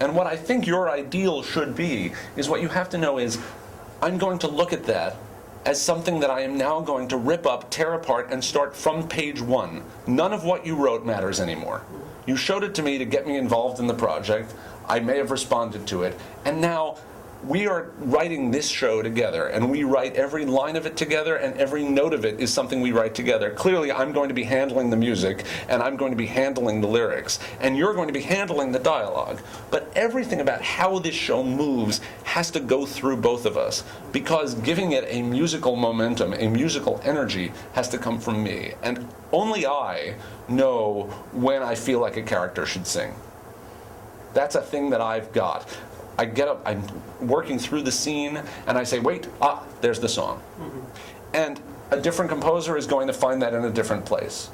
Speaker 2: and what I think your ideal should be, is what you have to know is, I'm going to look at that as something that I am now going to rip up, tear apart, and start from page one. None of what you wrote matters anymore. You showed it to me to get me involved in the project. I may have responded to it. And now we are writing this show together, and we write every line of it together, and every note of it is something we write together. Clearly, I'm going to be handling the music, and I'm going to be handling the lyrics, and you're going to be handling the dialogue. But everything about how this show moves has to go through both of us, because giving it a musical momentum, a musical energy, has to come from me. And only I know when I feel like a character should sing. That's a thing that I've got. I get up, I'm working through the scene, and I say, wait, there's the song. Mm-hmm. And a different composer is going to find that in a different place.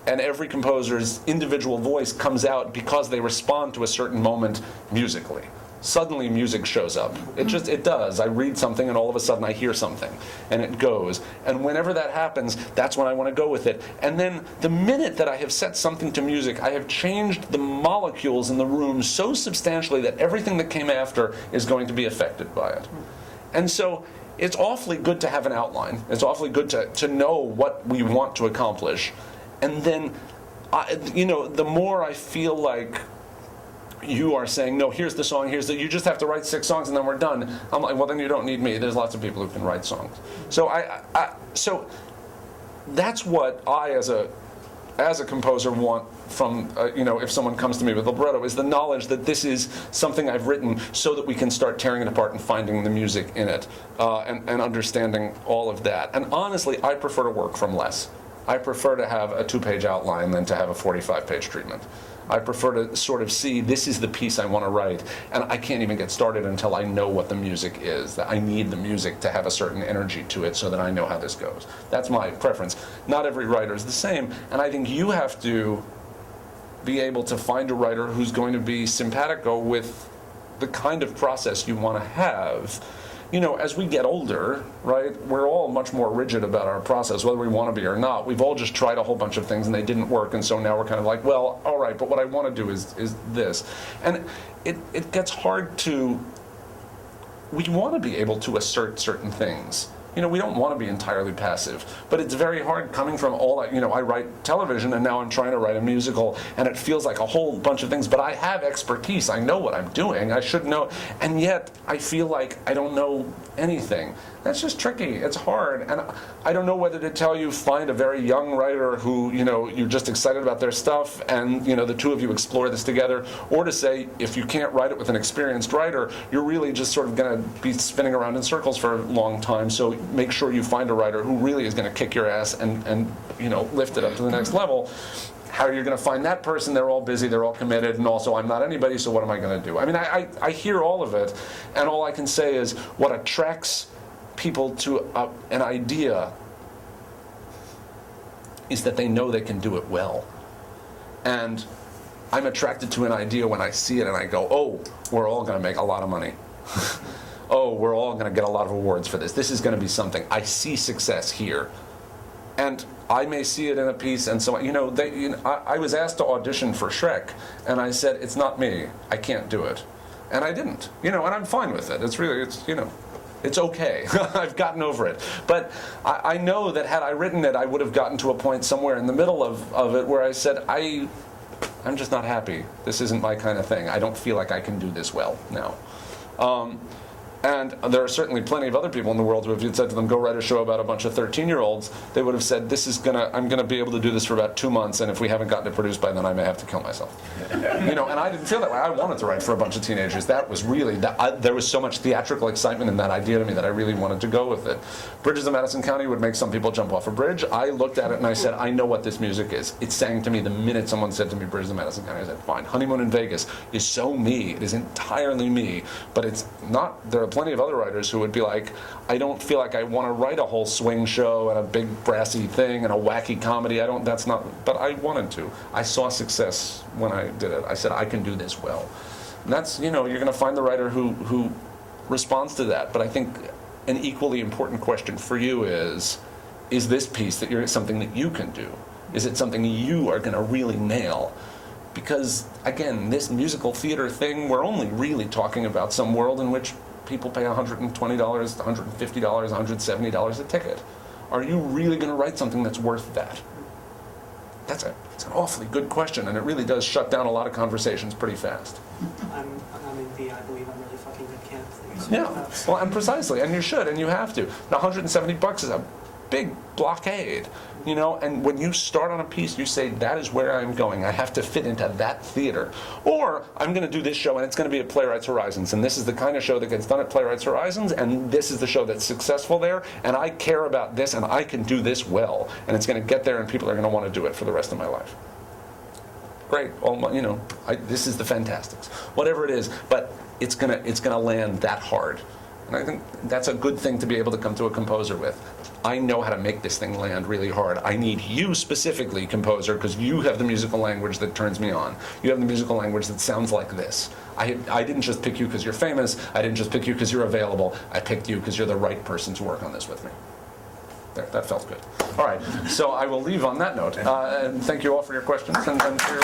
Speaker 2: And every composer's individual voice comes out because they respond to a certain moment musically. Suddenly music shows up. It does. I read something and all of a sudden I hear something. And it goes. And whenever that happens, that's when I want to go with it. And then the minute that I have set something to music, I have changed the molecules in the room so substantially that everything that came after is going to be affected by it. And so it's awfully good to have an outline. It's awfully good to know what we want to accomplish. And then, the more I feel like you are saying, no, here's the song, you just have to write 6 songs and then we're done. I'm like, well, then you don't need me. There's lots of people who can write songs. So so that's what I, as a composer, want from, if someone comes to me with libretto, is the knowledge that this is something I've written so that we can start tearing it apart and finding the music in it, and understanding all of that. And honestly, I prefer to work from less. I prefer to have a 2-page outline than to have a 45-page treatment. I prefer to sort of see, this is the piece I want to write, and I can't even get started until I know what the music is. That I need the music to have a certain energy to it so that I know how this goes. That's my preference. Not every writer is the same, and I think you have to be able to find a writer who's going to be simpatico with the kind of process you want to have. As we get older, right, we're all much more rigid about our process, whether we want to be or not. We've all just tried a whole bunch of things and they didn't work, and so now we're kind of like, well, all right, but what I want to do is this. And it gets hard to, we want to be able to assert certain things. We don't want to be entirely passive, but it's very hard coming from all that, I write television and now I'm trying to write a musical, and it feels like a whole bunch of things, but I have expertise. I know what I'm doing. I should know, and yet I feel like I don't know anything. That's just tricky. It's hard, and I don't know whether to tell you find a very young writer who, you're just excited about their stuff, and, the two of you explore this together, or to say, if you can't write it with an experienced writer, you're really just sort of going to be spinning around in circles for a long time, so make sure you find a writer who really is going to kick your ass and lift it up to the next level. how are you going to find that person? They're all busy, they're all committed, and also I'm not anybody, so what am I going to do? I mean, I hear all of it, and all I can say is what attracts people to an idea is that they know they can do it well. And I'm attracted to an idea when I see it and I go, oh, we're all going to make a lot of money. Oh, we're all going to get a lot of awards for this. This is going to be something. I see success here. And I may see it in a piece, and so I was asked to audition for Shrek, and I said, it's not me. I can't do it. And I didn't. And I'm fine with it. It's okay. I've gotten over it. But I know that had I written it, I would have gotten to a point somewhere in the middle of it where I said, I'm just not happy. This isn't my kind of thing. I don't feel like I can do this well now. And there are certainly plenty of other people in the world who, if you'd said to them, go write a show about a bunch of 13-year-olds, they would have said, I'm going to be able to do this for about 2 months, and if we haven't gotten it produced by then, I may have to kill myself. And I didn't feel that way. I wanted to write for a bunch of teenagers. That was really, there was so much theatrical excitement in that idea to me that I really wanted to go with it. Bridges of Madison County would make some people jump off a bridge. I looked at it and I said, I know what this music is. It sang to me the minute someone said to me, Bridges of Madison County. I said, fine. Honeymoon in Vegas is so me. It is entirely me. But it's not, there are plenty of other writers who would be like, I don't feel like I want to write a whole swing show and a big brassy thing and a wacky comedy. That's not, but I wanted to. I saw success when I did it. I said, I can do this well. And that's, you're going to find the writer who responds to that. But I think an equally important question for you is this piece something that you can do? Is it something you are going to really nail? Because, again, this musical theater thing, we're only really talking about some world in which people pay $120, $150, $170 a ticket. Are you really going to write something that's worth that? It's an awfully good question, and it really does shut down a lot of conversations pretty fast.
Speaker 8: I'm in the I believe I'm really fucking good camp thing. So
Speaker 2: Yeah, well, and precisely, and you should, and you have to. Now, $170 is a big blockade, and when you start on a piece, you say, that is where I'm going. I have to fit into that theater. Or, I'm going to do this show, and it's going to be at Playwrights Horizons, and this is the kind of show that gets done at Playwrights Horizons, and this is the show that's successful there, and I care about this, and I can do this well, and it's going to get there, and people are going to want to do it for the rest of my life. Great, this is the Fantastics. Whatever it is, but it's gonna land that hard. And I think that's a good thing to be able to come to a composer with. I know how to make this thing land really hard. I need you specifically, composer, because you have the musical language that turns me on. You have the musical language that sounds like this. I didn't just pick you because you're famous. I didn't just pick you because you're available. I picked you because you're the right person to work on this with me. There, that felt good. All right, so I will leave on that note. And thank you all for your questions. And for your,